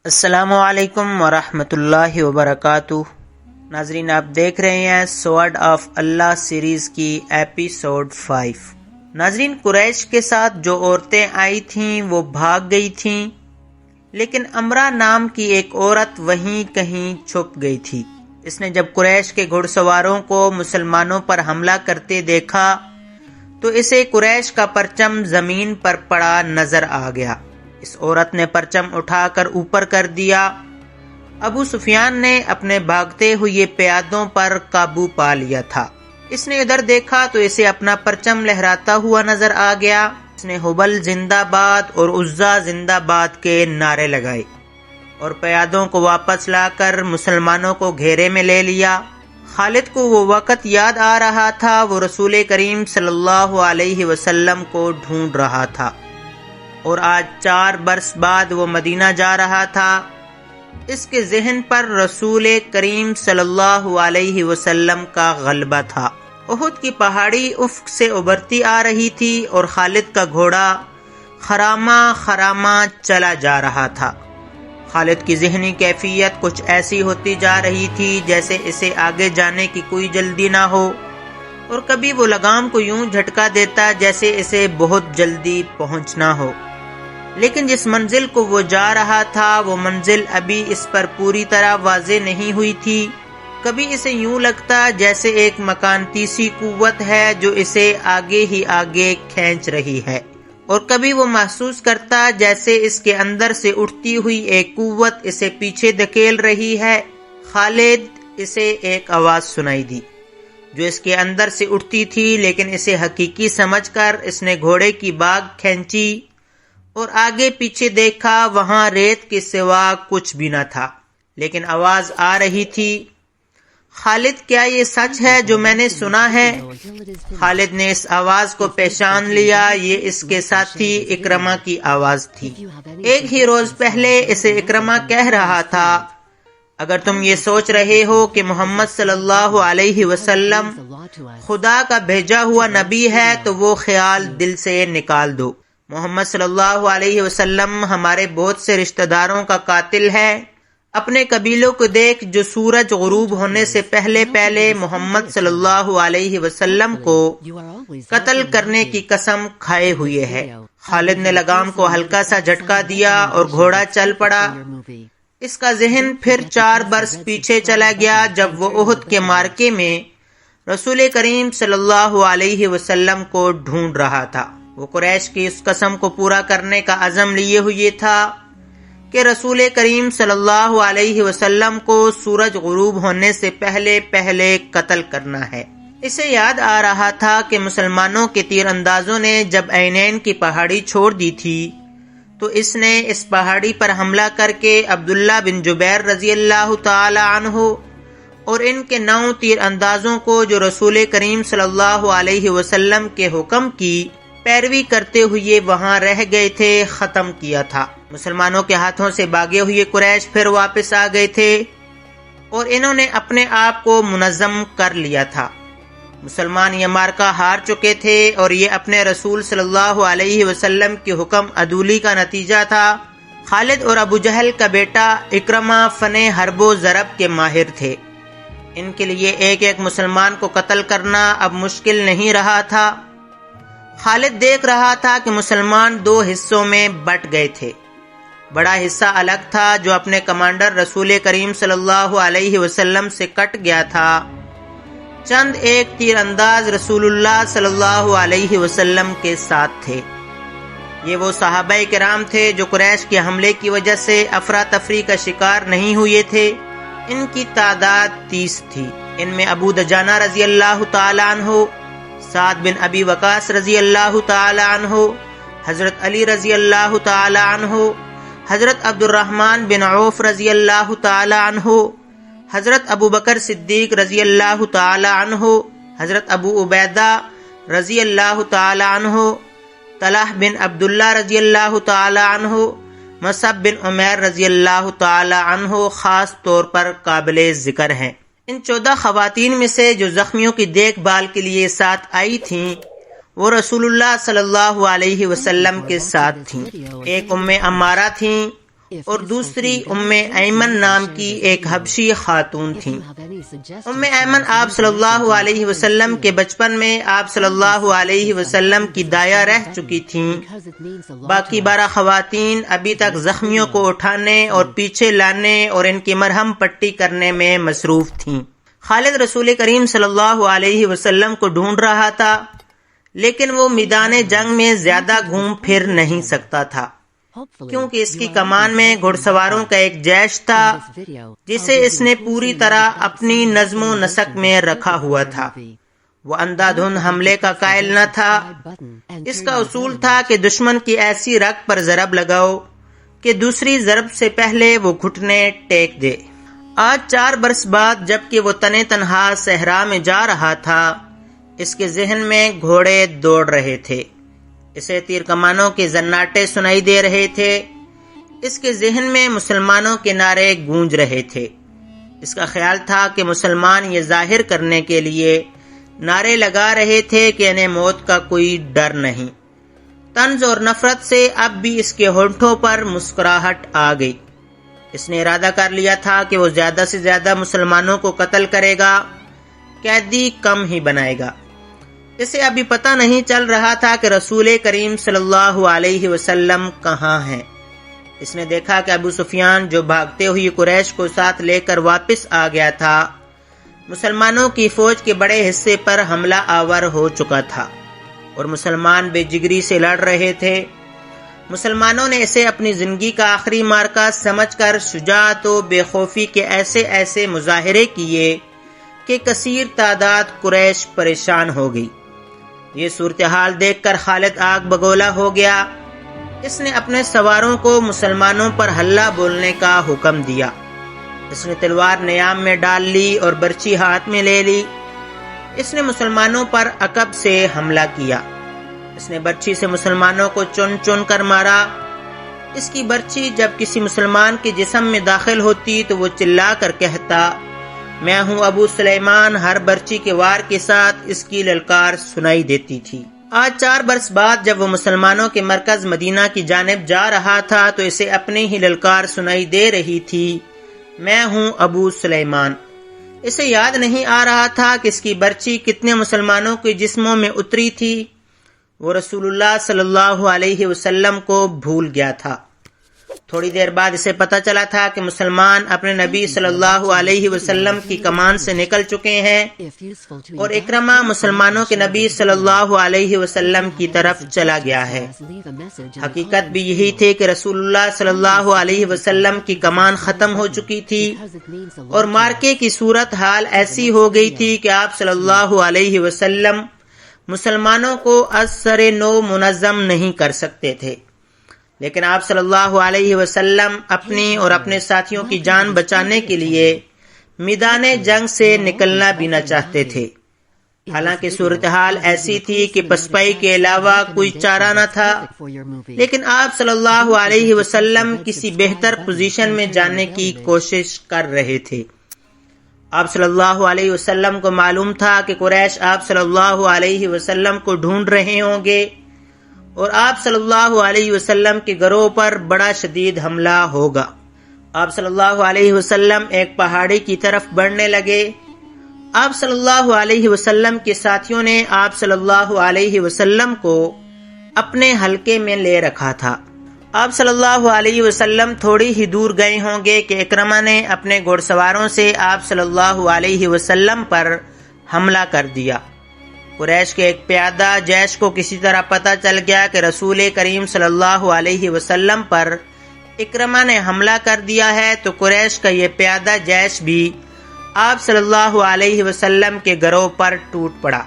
السلام علیکم ورحمۃ اللہ وبرکاتہ۔ ناظرین، آپ دیکھ رہے ہیں سورڈ آف اللہ سیریز کی ایپیسوڈ 5۔ ناظرین، قریش کے ساتھ جو عورتیں آئی تھیں وہ بھاگ گئی تھیں، لیکن امرا نام کی ایک عورت وہیں کہیں چھپ گئی تھی۔ اس نے جب قریش کے گھڑ سواروں کو مسلمانوں پر حملہ کرتے دیکھا تو اسے قریش کا پرچم زمین پر پڑا نظر آ گیا۔ اس عورت نے پرچم اٹھا کر اوپر کر دیا۔ ابو سفیان نے اپنے بھاگتے ہوئے پیادوں پر قابو پا لیا تھا۔ اس نے ادھر دیکھا تو اسے اپنا پرچم لہراتا ہوا نظر آ گیا۔ اس نے ہبل زندہ باد اور عزا زندہ باد کے نعرے لگائے اور پیادوں کو واپس لا کر مسلمانوں کو گھیرے میں لے لیا۔ خالد کو وہ وقت یاد آ رہا تھا، وہ رسول کریم صلی اللہ علیہ وسلم کو ڈھونڈ رہا تھا، اور آج 4 برس بعد وہ مدینہ جا رہا تھا۔ اس کے ذہن پر رسول کریم صلی اللہ علیہ وسلم کا غلبہ تھا۔ احد کی پہاڑی افق سے ابھرتی آ رہی تھی اور خالد کا گھوڑا خرامہ خرامہ چلا جا رہا تھا۔ خالد کی ذہنی کیفیت کچھ ایسی ہوتی جا رہی تھی جیسے اسے آگے جانے کی کوئی جلدی نہ ہو، اور کبھی وہ لگام کو یوں جھٹکا دیتا جیسے اسے بہت جلدی پہنچنا ہو۔ لیکن جس منزل کو وہ جا رہا تھا وہ منزل ابھی اس پر پوری طرح واضح نہیں ہوئی تھی۔ کبھی اسے یوں لگتا جیسے ایک مقناطیسی قوت ہے جو اسے آگے ہی آگے کھینچ رہی ہے، اور کبھی وہ محسوس کرتا جیسے اس کے اندر سے اٹھتی ہوئی ایک قوت اسے پیچھے دھکیل رہی ہے۔ خالد، اسے ایک آواز سنائی دی جو اس کے اندر سے اٹھتی تھی، لیکن اسے حقیقی سمجھ کر اس نے گھوڑے کی باگ کھینچی اور آگے پیچھے دیکھا۔ وہاں ریت کے سوا کچھ بھی نہ تھا، لیکن آواز آ رہی تھی، خالد، کیا یہ سچ ہے جو میں نے سنا ہے؟ خالد نے اس آواز کو پہچان لیا، یہ اس کے ساتھی اکرمہ کی آواز تھی۔ ایک ہی روز پہلے اسے اکرمہ کہہ رہا تھا، اگر تم یہ سوچ رہے ہو کہ محمد صلی اللہ علیہ وسلم خدا کا بھیجا ہوا نبی ہے تو وہ خیال دل سے نکال دو۔ محمد صلی اللہ علیہ وسلم ہمارے بہت سے رشتہ داروں کا قاتل ہے۔ اپنے قبیلوں کو دیکھ جو سورج غروب ہونے سے پہلے پہلے محمد صلی اللہ علیہ وسلم کو قتل کرنے کی قسم کھائے ہوئے ہے۔ خالد نے لگام کو ہلکا سا جھٹکا دیا اور گھوڑا چل پڑا۔ اس کا ذہن پھر 4 برس پیچھے چلا گیا جب وہ احد کے معرکے میں رسول کریم صلی اللہ علیہ وسلم کو ڈھونڈ رہا تھا۔ وہ قریش کی اس قسم کو پورا کرنے کا عزم لیے ہوئے تھا کہ رسول کریم صلی اللہ علیہ وسلم کو سورج غروب ہونے سے پہلے پہلے قتل کرنا ہے۔ اسے یاد آ رہا تھا کہ مسلمانوں کے تیر اندازوں نے جب عینین کی پہاڑی چھوڑ دی تھی تو اس نے اس پہاڑی پر حملہ کر کے عبداللہ بن جبیر رضی اللہ تعالی عنہ اور ان کے 9 تیر اندازوں کو جو رسول کریم صلی اللہ علیہ وسلم کے حکم کی پیروی کرتے ہوئے وہاں رہ گئے تھے، ختم کیا تھا۔ مسلمانوں کے ہاتھوں سے بھاگے ہوئے قریش پھر واپس آ گئے تھے اور انہوں نے اپنے آپ کو منظم کر لیا تھا۔ مسلمان یہ معرکہ ہار چکے تھے اور یہ اپنے رسول صلی اللہ علیہ وسلم کے حکم عدولی کا نتیجہ تھا۔ خالد اور ابو جہل کا بیٹا اکرمہ فن حرب و ضرب کے ماہر تھے۔ ان کے لیے ایک ایک مسلمان کو قتل کرنا اب مشکل نہیں رہا تھا۔ خالد دیکھ رہا تھا کہ مسلمان 2 حصوں میں بٹ گئے تھے۔ بڑا حصہ الگ تھا جو اپنے کمانڈر رسول کریم صلی اللہ علیہ وسلم سے کٹ گیا تھا۔ چند ایک تیر انداز رسول اللہ صلی اللہ علیہ وسلم کے ساتھ تھے۔ یہ وہ صحابہ کرام تھے جو قریش کے حملے کی وجہ سے افراتفری کا شکار نہیں ہوئے تھے۔ ان کی تعداد 30 تھی۔ ان میں ابو دجانہ رضی اللہ تعالی عنہ، سعد بن ابی وقاص رضی اللہ تعالی عنہ، حضرت علی رضی اللہ تعالی عنہ، حضرت عبد الرحمن بن عوف رضی اللہ تعالی عنہ، حضرت ابو بکر صدیق رضی اللہ تعالی عنہ، حضرت ابو عبیدہ رضی اللہ تعالی عنہ، طلحہ بن عبداللہ رضی اللہ تعالی عنہ، مصعب بن عمیر رضی اللہ تعالی عنہ خاص طور پر قابل ذکر ہیں۔ ان 14 خواتین میں سے جو زخمیوں کی دیکھ بھال کے لیے ساتھ آئی تھیں وہ رسول اللہ صلی اللہ علیہ وسلم کے ساتھ تھیں۔ ایک ام عمارہ تھیں اور دوسری ام ایمن نام کی ایک حبشی خاتون تھیں۔ ام ایمن آپ صلی اللہ علیہ وسلم کے بچپن میں آپ صلی اللہ علیہ وسلم کی دایا رہ چکی تھیں۔ باقی 12 خواتین ابھی تک زخمیوں کو اٹھانے اور پیچھے لانے اور ان کی مرہم پٹی کرنے میں مصروف تھیں۔ خالد رسول کریم صلی اللہ علیہ وسلم کو ڈھونڈ رہا تھا، لیکن وہ میدان جنگ میں زیادہ گھوم پھر نہیں سکتا تھا، کیونکہ اس کی کمان میں گھڑ سواروں کا ایک جیش تھا جسے اس نے پوری طرح اپنی نظم و نسق میں رکھا ہوا تھا۔ وہ اندھا دھند حملے کا قائل نہ تھا۔ اس کا اصول تھا کہ دشمن کی ایسی رگ پر ضرب لگاؤ کہ دوسری ضرب سے پہلے وہ گھٹنے ٹیک دے۔ آج 4 برس بعد جبکہ وہ تنے تنہا صحرا میں جا رہا تھا، اس کے ذہن میں گھوڑے دوڑ رہے تھے، اسے تیر کمانوں کے زناٹے سنائی دے رہے تھے، اس کے ذہن میں مسلمانوں کے نعرے گونج رہے تھے۔ اس کا خیال تھا کہ مسلمان یہ ظاہر کرنے کے لیے نعرے لگا رہے تھے کہ انہیں موت کا کوئی ڈر نہیں۔ طنز اور نفرت سے اب بھی اس کے ہونٹوں پر مسکراہٹ آ گئی۔ اس نے ارادہ کر لیا تھا کہ وہ زیادہ سے زیادہ مسلمانوں کو قتل کرے گا، قیدی کم ہی بنائے گا۔ اسے ابھی پتہ نہیں چل رہا تھا کہ رسول کریم صلی اللہ علیہ وسلم کہاں ہیں۔ اس نے دیکھا کہ ابو سفیان جو بھاگتے ہوئے قریش کو ساتھ لے کر واپس آ گیا تھا، مسلمانوں کی فوج کے بڑے حصے پر حملہ آور ہو چکا تھا اور مسلمان بے جگری سے لڑ رہے تھے۔ مسلمانوں نے اسے اپنی زندگی کا آخری مارکہ سمجھ کر شجاعت و بے خوفی کے ایسے مظاہرے کیے کہ کثیر تعداد قریش پریشان ہو گئی۔ یہ صورتحال دیکھ کر خالد آگ بگولا ہو گیا۔ اس نے اپنے سواروں کو مسلمانوں پر حلہ بولنے کا حکم دیا۔ اس نے تلوار نیام میں ڈال لی اور برچی ہاتھ میں لے لی۔ اس نے مسلمانوں پر عقب سے حملہ کیا۔ اس نے برچی سے مسلمانوں کو چن چن کر مارا۔ اس کی برچی جب کسی مسلمان کے جسم میں داخل ہوتی تو وہ چلا کر کہتا، میں ہوں ابو سلیمان۔ ہر برچی کے وار کے ساتھ اس کی للکار سنائی دیتی تھی۔ آج 4 برس بعد جب وہ مسلمانوں کے مرکز مدینہ کی جانب جا رہا تھا تو اسے اپنی ہی للکار سنائی دے رہی تھی، میں ہوں ابو سلیمان۔ اسے یاد نہیں آ رہا تھا کہ اس کی برچی کتنے مسلمانوں کے جسموں میں اتری تھی۔ وہ رسول اللہ صلی اللہ علیہ وسلم کو بھول گیا تھا۔ تھوڑی دیر بعد اسے پتہ چلا تھا کہ مسلمان اپنے نبی صلی اللہ علیہ وسلم کی کمان سے نکل چکے ہیں اور اکرمہ مسلمانوں کے نبی صلی اللہ علیہ وسلم کی طرف چلا گیا ہے۔ حقیقت بھی یہی تھی کہ رسول اللہ صلی اللہ علیہ وسلم کی کمان ختم ہو چکی تھی اور مارکے کی صورت حال ایسی ہو گئی تھی کہ آپ صلی اللہ علیہ وسلم مسلمانوں کو از سر نو منظم نہیں کر سکتے تھے، لیکن آپ صلی اللہ علیہ وسلم اپنی اور اپنے ساتھیوں کی جان بچانے کے لیے میدان جنگ سے نکلنا بھی نہ چاہتے تھے۔ حالانکہ صورتحال ایسی تھی کہ پسپائی کے علاوہ کوئی چارہ نہ تھا، لیکن آپ صلی اللہ علیہ وسلم کسی بہتر پوزیشن میں جانے کی کوشش کر رہے تھے۔ آپ صلی اللہ علیہ وسلم کو معلوم تھا کہ قریش آپ صلی اللہ علیہ وسلم کو ڈھونڈ رہے ہوں گے اور آپ صلی اللہ علیہ وسلم کے گروہ پر بڑا شدید حملہ ہوگا۔ آپ صلی اللہ علیہ وسلم ایک پہاڑی کی طرف بڑھنے لگے۔ آپ صلی اللہ علیہ وسلم کے ساتھیوں نے آپ صلی اللہ علیہ وسلم کو اپنے حلقے میں لے رکھا تھا۔ آپ صلی اللہ علیہ وسلم تھوڑی ہی دور گئے ہوں گے کہ اکرمہ نے اپنے گھوڑ سواروں سے آپ صلی اللہ علیہ وسلم پر حملہ کر دیا۔ قریش کے ایک پیادہ جیش کو کسی طرح پتہ چل گیا کہ رسول کریم صلی اللہ علیہ وسلم پر اکرمہ نے حملہ کر دیا ہے، تو قریش کا یہ پیادہ جیش بھی آپ صلی اللہ علیہ وسلم کے گروہ پر ٹوٹ پڑا۔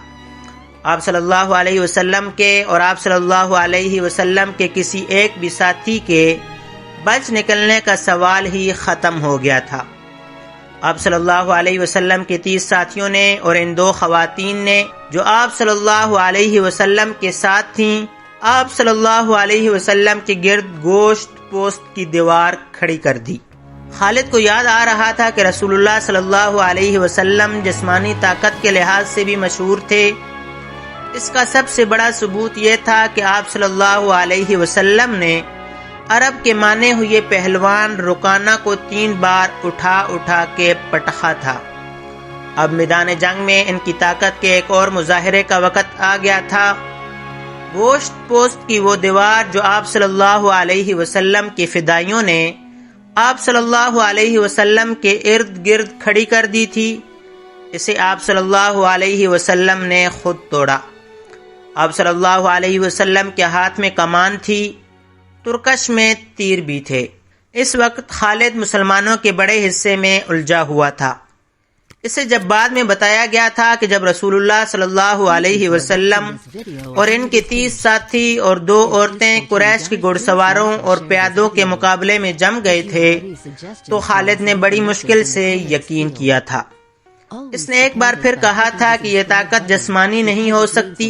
آپ صلی اللہ علیہ وسلم کے اور آپ صلی اللہ علیہ وسلم کے کسی ایک بھی ساتھی کے بچ نکلنے کا سوال ہی ختم ہو گیا تھا۔ آپ صلی اللہ علیہ وسلم کے 30 ساتھیوں نے اور ان 2 خواتین نے جو آپ صلی اللہ علیہ وسلم کے ساتھ تھیں، آپ صلی اللہ علیہ وسلم کے گرد گوشت پوست کی دیوار کھڑی کر دی۔ خالد کو یاد آ رہا تھا کہ رسول اللہ صلی اللہ علیہ وسلم جسمانی طاقت کے لحاظ سے بھی مشہور تھے۔ اس کا سب سے بڑا ثبوت یہ تھا کہ آپ صلی اللہ علیہ وسلم نے عرب کے مانے ہوئے پہلوان رکانہ کو 3 بار اٹھا اٹھا کے پٹخا تھا۔ اب میدان جنگ میں ان کی طاقت کے ایک اور مظاہرے کا وقت آ گیا تھا۔ گوشت پوست کی وہ دیوار جو آپ صلی اللہ علیہ وسلم کے فدائیوں نے آپ صلی اللہ علیہ وسلم کے ارد گرد کھڑی کر دی تھی، اسے آپ صلی اللہ علیہ وسلم نے خود توڑا۔ آپ صلی اللہ علیہ وسلم کے ہاتھ میں کمان تھی، ترکش میں تیر بھی تھے۔ اس وقت خالد مسلمانوں کے بڑے حصے میں الجھا ہوا تھا۔ اسے جب بعد میں بتایا گیا تھا کہ جب رسول اللہ صلی اللہ علیہ وسلم اور ان کے 30 ساتھی اور 2 عورتیں قریش کے گھڑ سواروں اور پیادوں کے مقابلے میں جم گئے تھے تو خالد نے بڑی مشکل سے یقین کیا تھا۔ اس نے ایک بار پھر کہا تھا کہ یہ طاقت جسمانی نہیں ہو سکتی،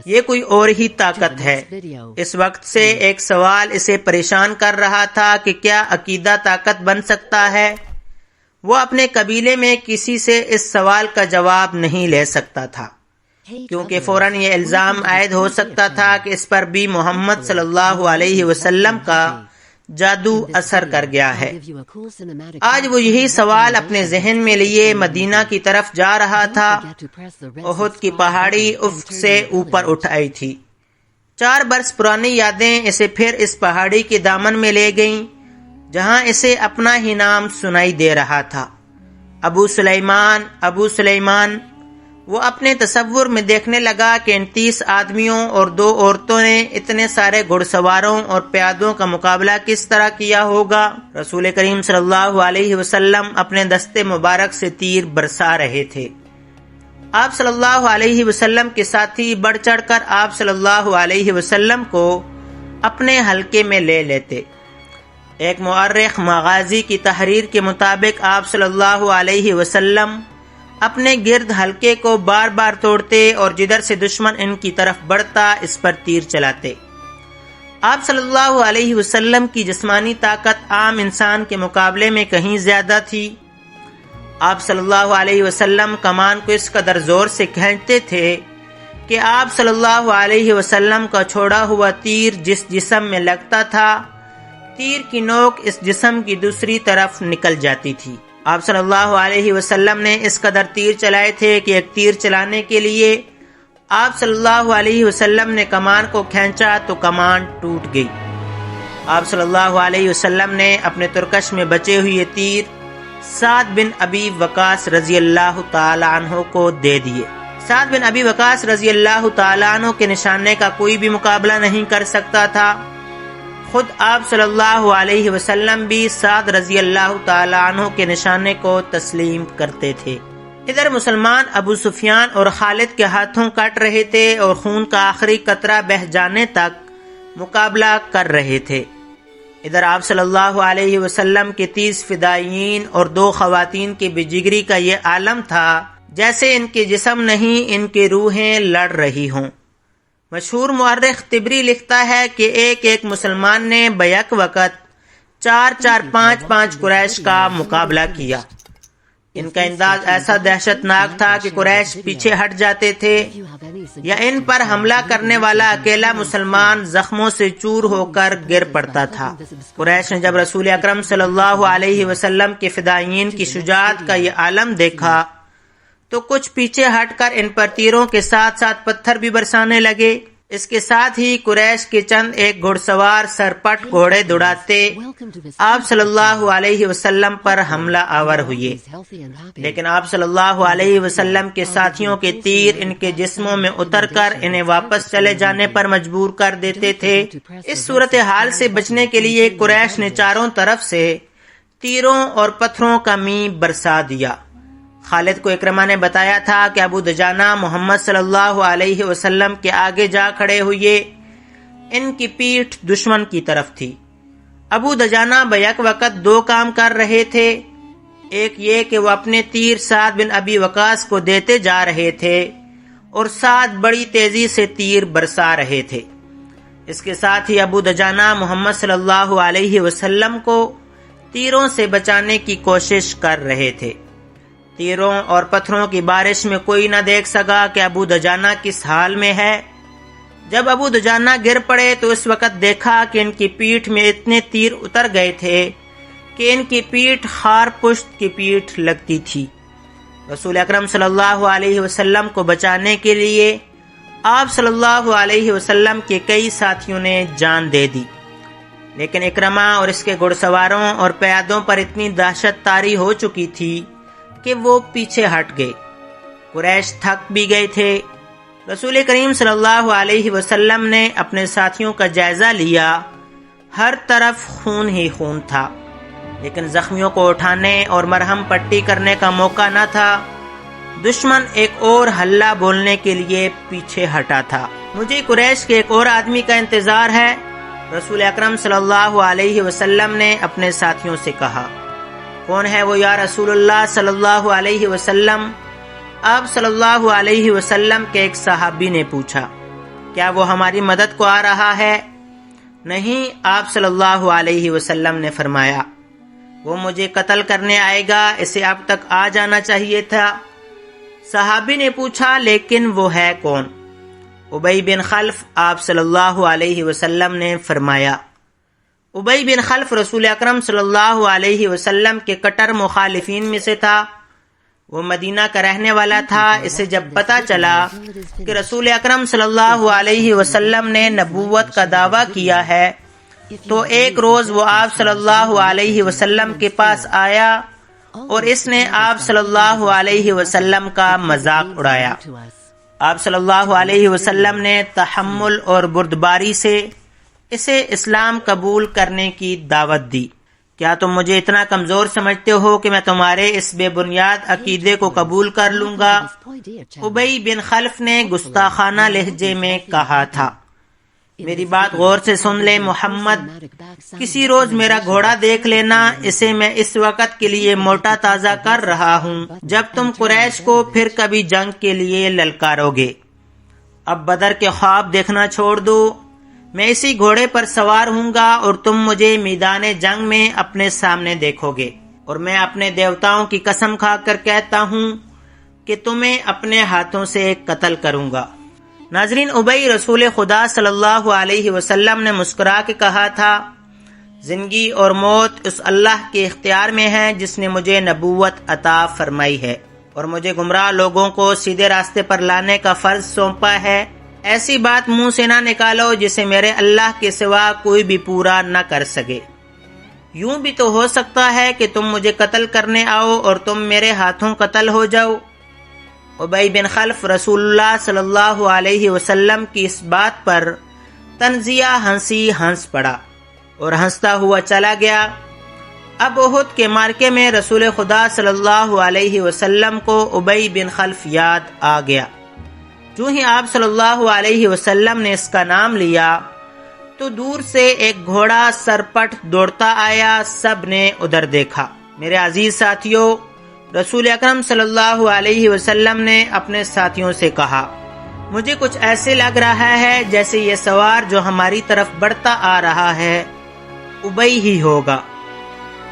یہ کوئی اور ہی طاقت ہے۔ اس وقت سے ایک سوال اسے پریشان کر رہا تھا کہ کیا عقیدہ طاقت بن سکتا ہے؟ وہ اپنے قبیلے میں کسی سے اس سوال کا جواب نہیں لے سکتا تھا، کیونکہ فوراً یہ الزام عائد ہو سکتا تھا کہ اس پر بھی محمد صلی اللہ علیہ وسلم کا جادو اثر کر گیا ہے۔ آج وہ یہی سوال اپنے ذہن میں لیے مدینہ کی طرف جا رہا تھا۔ احد کی پہاڑی افق سے اوپر اٹھ آئی تھی۔ 4 برس پرانی یادیں اسے پھر اس پہاڑی کے دامن میں لے گئیں جہاں اسے اپنا ہی نام سنائی دے رہا تھا، ابو سلیمان، ابو سلیمان۔ وہ اپنے تصور میں دیکھنے لگا کہ ان 30 آدمیوں اور 2 عورتوں نے اتنے سارے گھڑ سواروں اور پیادوں کا مقابلہ کس طرح کیا ہوگا۔ رسول کریم صلی اللہ علیہ وسلم اپنے دستے مبارک سے تیر برسا رہے تھے۔ آپ صلی اللہ علیہ وسلم کے ساتھی بڑھ چڑھ کر آپ صلی اللہ علیہ وسلم کو اپنے حلقے میں لے لیتے۔ ایک مورخ مغازی کی تحریر کے مطابق آپ صلی اللہ علیہ وسلم اپنے گرد حلقے کو بار بار توڑتے اور جدھر سے دشمن ان کی طرف بڑھتا اس پر تیر چلاتے۔ آپ صلی اللہ علیہ وسلم کی جسمانی طاقت عام انسان کے مقابلے میں کہیں زیادہ تھی۔ آپ صلی اللہ علیہ وسلم کمان کو اس قدر زور سے کھینچتے تھے کہ آپ صلی اللہ علیہ وسلم کا چھوڑا ہوا تیر جس جسم میں لگتا تھا، تیر کی نوک اس جسم کی دوسری طرف نکل جاتی تھی۔ آپ صلی اللہ علیہ وسلم نے اس قدر تیر چلائے تھے کہ ایک تیر چلانے کے لیے آپ صلی اللہ علیہ وسلم نے کمان کو کھینچا تو کمان ٹوٹ گئی۔ آپ صلی اللہ علیہ وسلم نے اپنے ترکش میں بچے ہوئے تیر سعد بن ابی وقاص رضی اللہ تعالی عنہ کو دے دیے۔ سعد بن ابی وقاص رضی اللہ تعالی عنہ کے نشانے کا کوئی بھی مقابلہ نہیں کر سکتا تھا۔ خود آپ صلی اللہ علیہ وسلم بھی سعد رضی اللہ تعالی عنہ کے نشانے کو تسلیم کرتے تھے۔ ادھر مسلمان ابو سفیان اور خالد کے ہاتھوں کٹ رہے تھے اور خون کا آخری قطرہ بہہ جانے تک مقابلہ کر رہے تھے۔ ادھر آپ صلی اللہ علیہ وسلم کے 30 فدائیین اور 2 خواتین کی بے جگری کا یہ عالم تھا جیسے ان کے جسم نہیں، ان کی روحیں لڑ رہی ہوں۔ مشہور مورخ طبری لکھتا ہے کہ ایک مسلمان نے بیک وقت 4 5 قریش کا مقابلہ کیا۔ ان کا انداز ایسا دہشت ناک تھا کہ قریش پیچھے ہٹ جاتے تھے یا ان پر حملہ کرنے والا اکیلا مسلمان زخموں سے چور ہو کر گر پڑتا تھا۔ قریش نے جب رسول اکرم صلی اللہ علیہ وسلم کے فدائیین کی شجاعت کا یہ عالم دیکھا تو کچھ پیچھے ہٹ کر ان پر تیروں کے ساتھ ساتھ پتھر بھی برسانے لگے۔ اس کے ساتھ ہی قریش کے چند ایک گھڑ سوار سرپٹ گھوڑے دوڑاتے آپ صلی اللہ علیہ وسلم پر حملہ آور ہوئے، لیکن آپ صلی اللہ علیہ وسلم کے ساتھیوں کے تیر ان کے جسموں میں اتر کر انہیں واپس چلے جانے پر مجبور کر دیتے تھے۔ اس صورتحال سے بچنے کے لیے قریش نے چاروں طرف سے تیروں اور پتھروں کا می برسا دیا۔ خالد کو اکرمہ نے بتایا تھا کہ ابو دجانہ محمد صلی اللہ علیہ وسلم کے آگے جا کھڑے ہوئے، ان کی پیٹھ دشمن کی طرف تھی۔ ابو دجانہ بیک وقت 2 کام کر رہے تھے، ایک یہ کہ وہ اپنے تیر سعد بن ابی وقاص کو دیتے جا رہے تھے اور سعد بڑی تیزی سے تیر برسا رہے تھے۔ اس کے ساتھ ہی ابو دجانہ محمد صلی اللہ علیہ وسلم کو تیروں سے بچانے کی کوشش کر رہے تھے۔ تیروں اور پتھروں کی بارش میں کوئی نہ دیکھ سکا کہ ابو دجانہ کس حال میں ہے۔ جب ابو دجانہ گر پڑے تو اس وقت دیکھا کہ ان کی پیٹھ میں اتنے تیر اتر گئے تھے کہ ان کی پیٹھ خار پشت کی پیٹھ لگتی تھی۔ رسول اکرم صلی اللہ علیہ وسلم کو بچانے کے لیے آپ صلی اللہ علیہ وسلم کے کئی ساتھیوں نے جان دے دی، لیکن اکرمہ اور اس کے گھڑ سواروں اور پیادوں پر اتنی دہشت طاری ہو چکی تھی کہ وہ پیچھے ہٹ گئے۔ قریش تھک بھی گئے تھے۔ رسول کریم صلی اللہ علیہ وسلم نے اپنے ساتھیوں کا جائزہ لیا، ہر طرف خون ہی خون تھا، لیکن زخمیوں کو اٹھانے اور مرہم پٹی کرنے کا موقع نہ تھا۔ دشمن ایک اور حلہ بولنے کے لیے پیچھے ہٹا تھا۔ مجھے قریش کے ایک اور آدمی کا انتظار ہے، رسول اکرم صلی اللہ علیہ وسلم نے اپنے ساتھیوں سے کہا۔ کون ہے وہ یا رسول اللہ صلی اللہ علیہ وسلم؟ آپ صلی اللہ علیہ وسلم کے ایک صحابی نے پوچھا۔ کیا وہ ہماری مدد کو آ رہا ہے؟ نہیں، آپ صلی اللہ علیہ وسلم نے فرمایا، وہ مجھے قتل کرنے آئے گا، اسے اب تک آ جانا چاہیے تھا۔ صحابی نے پوچھا، لیکن وہ ہے کون؟ ابی بن خلف۔ آپ صلی اللہ علیہ وسلم نے فرمایا۔ ابی بن خلف رسول اکرم صلی اللہ علیہ وسلم کے کٹر مخالفین میں سے تھا۔ وہ مدینہ کا رہنے والا تھا۔ اسے جب پتہ چلا کہ رسول اکرم صلی اللہ علیہ وسلم نے نبوت کا دعویٰ کیا ہے تو ایک روز وہ آپ صلی اللہ علیہ وسلم کے پاس آیا اور اس نے آپ صلی اللہ علیہ وسلم کا مذاق اڑایا۔ آپ صلی اللہ علیہ وسلم نے تحمل اور بردباری سے اسے اسلام قبول کرنے کی دعوت دی۔ کیا تم مجھے اتنا کمزور سمجھتے ہو کہ میں تمہارے اس بے بنیاد عقیدے کو قبول کر لوں گا؟ ابی بن خلف نے گستاخانہ لہجے میں کہا تھا۔ میری بات غور سے سن لے محمد، کسی روز میرا گھوڑا دیکھ لینا، اسے میں اس وقت کے لیے موٹا تازہ کر رہا ہوں جب تم قریش کو پھر کبھی جنگ کے لیے للکارو گے۔ اب بدر کے خواب دیکھنا چھوڑ دو، میں اسی گھوڑے پر سوار ہوں گا اور تم مجھے میدان جنگ میں اپنے سامنے دیکھو گے، اور میں اپنے دیوتاؤں کی قسم کھا کر کہتا ہوں کہ تمہیں اپنے ہاتھوں سے قتل کروں گا۔ ناظرین، ابی رسول خدا صلی اللہ علیہ وسلم نے مسکرا کے کہا تھا، زندگی اور موت اس اللہ کے اختیار میں ہے جس نے مجھے نبوت عطا فرمائی ہے اور مجھے گمراہ لوگوں کو سیدھے راستے پر لانے کا فرض سونپا ہے۔ ایسی بات منہ سے نہ نکالو جسے میرے اللہ کے سوا کوئی بھی پورا نہ کر سکے۔ یوں بھی تو ہو سکتا ہے کہ تم مجھے قتل کرنے آؤ اور تم میرے ہاتھوں قتل ہو جاؤ۔ ابی بن خلف رسول اللہ صلی اللہ علیہ وسلم کی اس بات پر تنزیہ ہنسی ہنس پڑا اور ہنستا ہوا چلا گیا۔ اب احد کے معرکے میں رسول خدا صلی اللہ علیہ وسلم کو ابی بن خلف یاد آ گیا۔ جو ہی آپ صلی اللہ علیہ وسلم نے اس کا نام لیا تو دور سے ایک گھوڑا سرپٹ دوڑتا آیا۔ سب نے ادھر دیکھا۔ میرے عزیز ساتھیوں، رسول اکرم صلی اللہ علیہ وسلم نے اپنے ساتھیوں سے کہا، مجھے کچھ ایسے لگ رہا ہے جیسے یہ سوار جو ہماری طرف بڑھتا آ رہا ہے ابی ہی ہوگا۔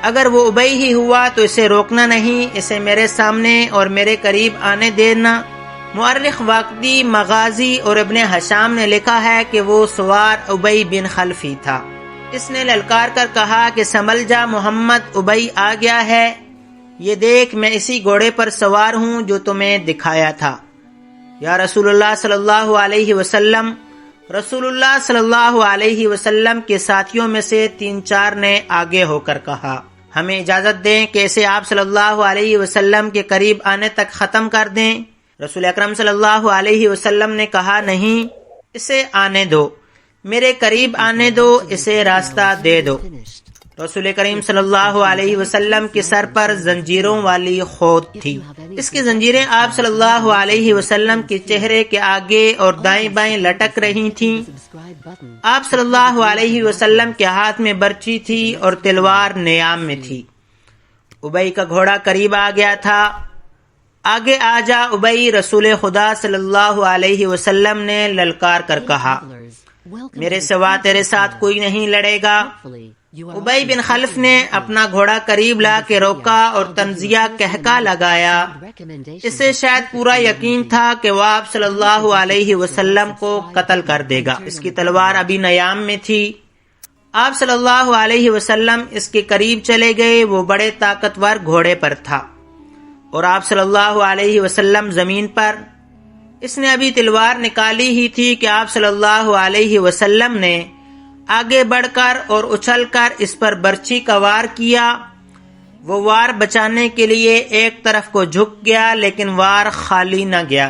اگر وہ ابی ہی ہوا تو اسے روکنا نہیں، اسے میرے سامنے اور میرے قریب آنے دینا۔ مورخ واقدی، مغازی اور ابن حشام نے لکھا ہے کہ وہ سوار ابی بن خلف ہی تھا۔ اس نے للکار کر کہا کہ سنبھل جا محمد، ابی آ گیا ہے، یہ دیکھ میں اسی گھوڑے پر سوار ہوں جو تمہیں دکھایا تھا۔ یا رسول اللہ صلی اللہ علیہ وسلم۔ رسول اللہ صلی اللہ علیہ وسلم کے ساتھیوں میں سے 3-4 نے آگے ہو کر کہا، ہمیں اجازت دیں کہ اسے آپ صلی اللہ علیہ وسلم کے قریب آنے تک ختم کر دیں۔ رسول اکرم صلی اللہ علیہ وسلم نے کہا، نہیں، اسے آنے دو، میرے قریب آنے دو، اسے راستہ دے دو۔ رسول کریم صلی اللہ علیہ وسلم کے سر پر زنجیروں والی خود تھی۔ اس کی زنجیریں آپ صلی اللہ علیہ وسلم کے چہرے کے آگے اور دائیں بائیں لٹک رہی تھیں۔ آپ صلی اللہ علیہ وسلم کے ہاتھ میں برچی تھی اور تلوار نیام میں تھی۔ ابی کا گھوڑا قریب آ گیا تھا۔ آگے آ جا ابی، رسول خدا صلی اللہ علیہ وسلم نے للکار کر کہا، میرے سوا تیرے ساتھ کوئی نہیں لڑے گا۔ ابی بن خلف نے اپنا گھوڑا قریب لا کے روکا اور تنزیہ کہکا لگایا۔ اسے شاید پورا یقین تھا کہ وہ آپ صلی اللہ علیہ وسلم کو قتل کر دے گا۔ اس کی تلوار ابھی نیام میں تھی۔ آپ صلی اللہ علیہ وسلم اس کے قریب چلے گئے۔ وہ بڑے طاقتور گھوڑے پر تھا اور آپ صلی اللہ علیہ وسلم زمین پر۔ اس نے ابھی تلوار نکالی ہی تھی کہ آپ صلی اللہ علیہ وسلم نے آگے بڑھ کر اور اچھل کر اس پر برچھی کا وار کیا۔ وہ وار بچانے کے لیے ایک طرف کو جھک گیا، لیکن وار خالی نہ گیا۔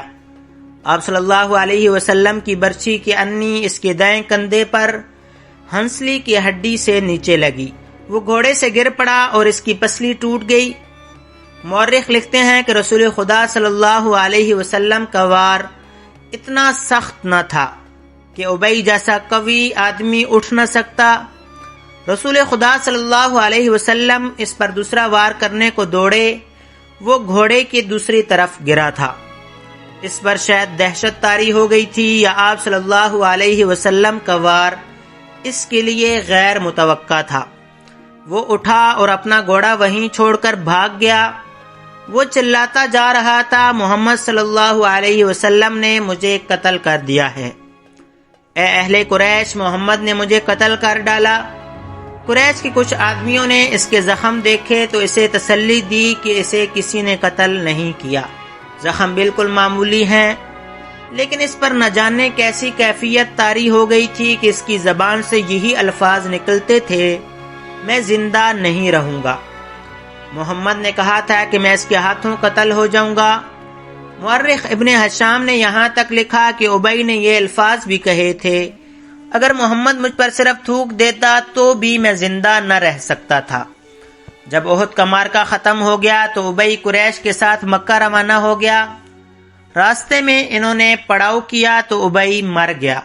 آپ صلی اللہ علیہ وسلم کی برچھی کی انی اس کے دائیں کندھے پر ہنسلی کی ہڈی سے نیچے لگی۔ وہ گھوڑے سے گر پڑا اور اس کی پسلی ٹوٹ گئی۔ مورخ لکھتے ہیں کہ رسول خدا صلی اللہ علیہ وسلم کا وار اتنا سخت نہ تھا کہ ابی جیسا قوی آدمی اٹھ نہ سکتا۔ رسول خدا صلی اللہ علیہ وسلم اس پر دوسرا وار کرنے کو دوڑے۔ وہ گھوڑے کی دوسری طرف گرا تھا۔ اس پر شاید دہشت طاری ہو گئی تھی یا آپ صلی اللہ علیہ وسلم کا وار اس کے لیے غیر متوقع تھا۔ وہ اٹھا اور اپنا گھوڑا وہیں چھوڑ کر بھاگ گیا۔ وہ چلاتا جا رہا تھا، محمد صلی اللہ علیہ وسلم نے مجھے قتل کر دیا ہے۔ اے اہل قریش، محمد نے مجھے قتل کر ڈالا۔ قریش کے کچھ آدمیوں نے اس کے زخم دیکھے تو اسے تسلی دی کہ اسے کسی نے قتل نہیں کیا، زخم بالکل معمولی ہیں، لیکن اس پر نہ جانے کیسی کیفیت طاری ہو گئی تھی کہ اس کی زبان سے یہی الفاظ نکلتے تھے، میں زندہ نہیں رہوں گا۔ محمد نے کہا تھا کہ میں اس کے ہاتھوں قتل ہو جاؤں گا۔ مورخ ابن ہشام نے یہاں تک لکھا کہ ابی نے یہ الفاظ بھی کہے تھے، اگر محمد مجھ پر صرف تھوک دیتا تو بھی میں زندہ نہ رہ سکتا تھا۔ جب احد کا معرکہ ختم ہو گیا تو ابی قریش کے ساتھ مکہ روانہ ہو گیا۔ راستے میں انہوں نے پڑاؤ کیا تو ابی مر گیا۔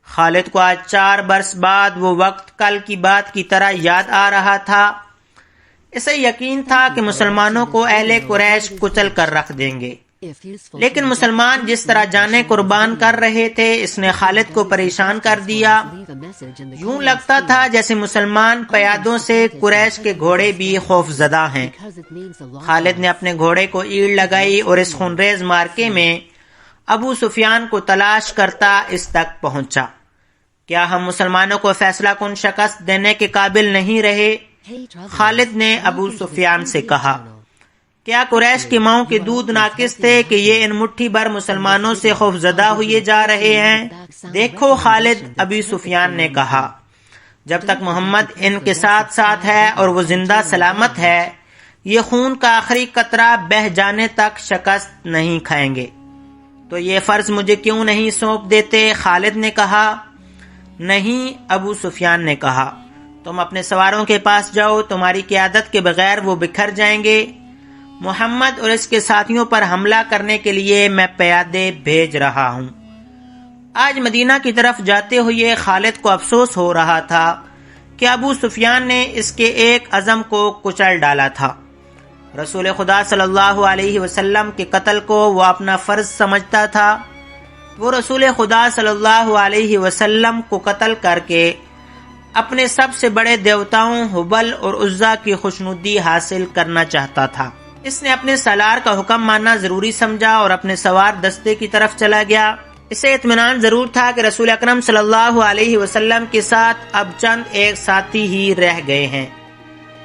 خالد کو آج 4 برس بعد وہ وقت کل کی بات کی طرح یاد آ رہا تھا۔ اسے یقین تھا کہ مسلمانوں کو اہل قریش کچل کر رکھ دیں گے، لیکن مسلمان جس طرح جانیں قربان کر رہے تھے اس نے خالد کو پریشان کر دیا۔ یوں لگتا تھا جیسے مسلمان پیادوں سے قریش کے گھوڑے بھی خوف زدہ ہیں۔ خالد نے اپنے گھوڑے کو ایڑ لگائی اور اس خونریز مارکے میں ابو سفیان کو تلاش کرتا اس تک پہنچا۔ کیا ہم مسلمانوں کو فیصلہ کن شکست دینے کے قابل نہیں رہے؟ خالد نے ابو سفیان سے کہا۔ کیا قریش کی ماؤں کے دودھ ناقص تھے کہ یہ ان مٹھی بھر مسلمانوں سے خوف زدہ ہوئے جا رہے ہیں؟ دیکھو خالد، ابو سفیان نے کہا، جب تک محمد ان کے ساتھ ساتھ ہے اور وہ زندہ سلامت ہے، یہ خون کا آخری قطرہ بہہ جانے تک شکست نہیں کھائیں گے۔ تو یہ فرض مجھے کیوں نہیں سونپ دیتے؟ خالد نے کہا۔ نہیں، ابو سفیان نے کہا، تم اپنے سواروں کے پاس جاؤ، تمہاری قیادت کے بغیر وہ بکھر جائیں گے۔ محمد اور اس کے ساتھیوں پر حملہ کرنے کے لیے میں پیادے بھیج رہا ہوں۔ آج مدینہ کی طرف جاتے ہوئے خالد کو افسوس ہو رہا تھا کہ ابو سفیان نے اس کے ایک عزم کو کچل ڈالا تھا۔ رسول خدا صلی اللہ علیہ وسلم کے قتل کو وہ اپنا فرض سمجھتا تھا۔ وہ رسول خدا صلی اللہ علیہ وسلم کو قتل کر کے اپنے سب سے بڑے دیوتاؤں حبل اور عزا کی خوشنودی حاصل کرنا چاہتا تھا۔ اس نے اپنے سالار کا حکم ماننا ضروری سمجھا اور اپنے سوار دستے کی طرف چلا گیا۔ اسے اطمینان ضرور تھا کہ رسول اکرم صلی اللہ علیہ وسلم کے ساتھ اب چند ایک ساتھی ہی رہ گئے ہیں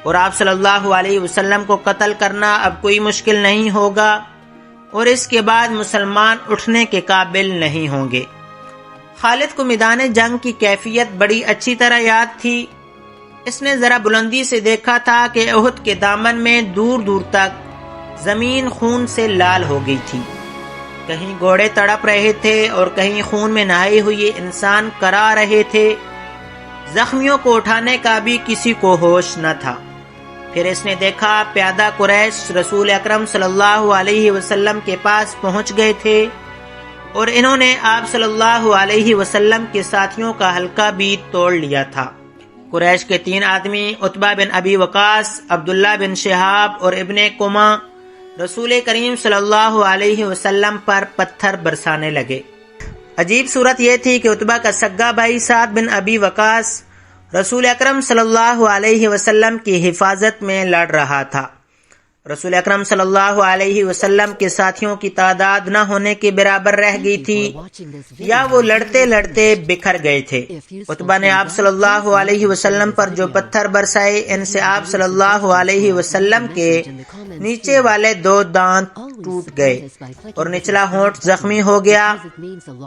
اور آپ صلی اللہ علیہ وسلم کو قتل کرنا اب کوئی مشکل نہیں ہوگا اور اس کے بعد مسلمان اٹھنے کے قابل نہیں ہوں گے۔ خالد کو میدان جنگ کی کیفیت بڑی اچھی طرح یاد تھی۔ اس نے ذرا بلندی سے دیکھا تھا کہ احد کے دامن میں دور دور تک زمین خون سے لال ہو گئی تھی۔ کہیں گھوڑے تڑپ رہے تھے اور کہیں خون میں نہائے ہوئے انسان کرا رہے تھے۔ زخمیوں کو اٹھانے کا بھی کسی کو ہوش نہ تھا۔ پھر اس نے دیکھا پیادہ قریش رسول اکرم صلی اللہ علیہ وسلم کے پاس پہنچ گئے تھے اور انہوں نے آپ صلی اللہ علیہ وسلم کے ساتھیوں کا حلقہ بھی توڑ لیا تھا۔ قریش کے 3 آدمی عتبہ بن ابی وقاص، عبداللہ بن شہاب اور ابن قمہ رسول کریم صلی اللہ علیہ وسلم پر پتھر برسانے لگے۔ عجیب صورت یہ تھی کہ عتبہ کا سگا بھائی سعد بن ابی وقاص رسول اکرم صلی اللہ علیہ وسلم کی حفاظت میں لڑ رہا تھا۔ رسول اکرم صلی اللہ علیہ وسلم کے ساتھیوں کی تعداد نہ ہونے کے برابر رہ گئی تھی یا وہ لڑتے لڑتے بکھر گئے تھے۔ عتبہ نے آپ صلی اللہ علیہ وسلم پر جو پتھر برسائے، ان سے آپ صلی اللہ علیہ وسلم کے نیچے والے 2 دانت ٹوٹ گئے اور نچلا ہونٹ زخمی ہو گیا۔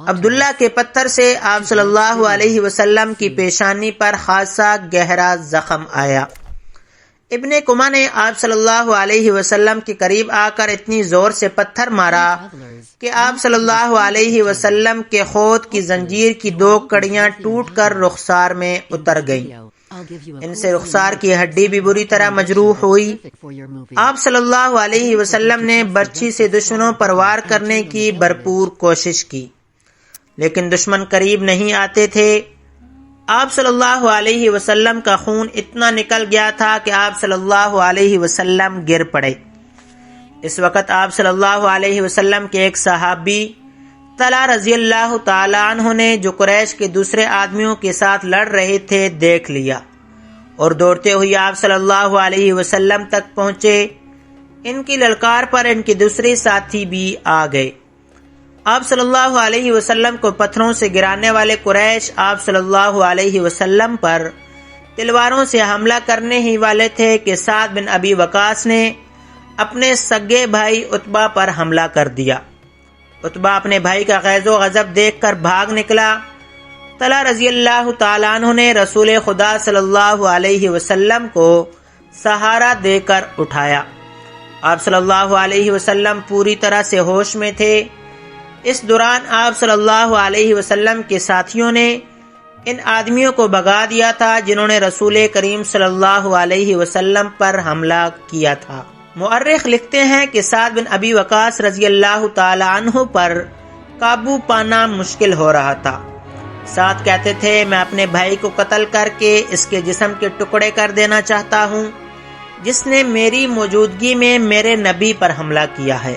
عبداللہ کے پتھر سے آپ صلی اللہ علیہ وسلم کی پیشانی پر خاصا گہرا زخم آیا۔ ابن کما نے آپ صلی اللہ علیہ وسلم کے قریب آ کر اتنی زور سے پتھر مارا کہ آپ صلی اللہ علیہ وسلم کے خود کی زنجیر کی 2 کڑیاں ٹوٹ کر رخسار میں اتر گئیں۔ ان سے رخسار کی ہڈی بھی بری طرح مجروح ہوئی۔ آپ صلی اللہ علیہ وسلم نے برچھی سے دشمنوں پر وار کرنے کی بھرپور کوشش کی، لیکن دشمن قریب نہیں آتے تھے۔ آپ صلی اللہ علیہ وسلم کا خون اتنا نکل گیا تھا کہ آپ صلی اللہ علیہ وسلم گر پڑے۔ اس وقت آپ صلی اللہ علیہ وسلم کے ایک صحابی طلحہ رضی اللہ تعالی عنہ نے، جو قریش کے دوسرے آدمیوں کے ساتھ لڑ رہے تھے، دیکھ لیا اور دوڑتے ہوئے آپ صلی اللہ علیہ وسلم تک پہنچے۔ ان کی للکار پر ان کے دوسرے ساتھی بھی آ گئے۔ آپ صلی اللہ علیہ وسلم کو پتھروں سے گرانے والے قریش آپ صلی اللہ علیہ وسلم پر تلواروں سے حملہ کرنے ہی والے تھے کہ سعد بن ابی وقاص نے اپنے سگے بھائی عتبہ پر حملہ کر دیا۔ عتبہ اپنے بھائی کا غیظ و غضب دیکھ کر بھاگ نکلا۔ طلحہ رضی اللہ تعالیٰ عنہ نے رسول خدا صلی اللہ علیہ وسلم کو سہارا دے کر اٹھایا۔ آپ صلی اللہ علیہ وسلم پوری طرح سے ہوش میں تھے۔ اس دوران آپ صلی اللہ علیہ وسلم کے ساتھیوں نے ان آدمیوں کو بھگا دیا تھا جنہوں نے رسول کریم صلی اللہ علیہ وسلم پر حملہ کیا تھا۔ مورخ لکھتے ہیں کہ سعد بن ابی وقاص رضی اللہ تعالی عنہ پر قابو پانا مشکل ہو رہا تھا۔ سعد کہتے تھے، میں اپنے بھائی کو قتل کر کے اس کے جسم کے ٹکڑے کر دینا چاہتا ہوں جس نے میری موجودگی میں میرے نبی پر حملہ کیا ہے۔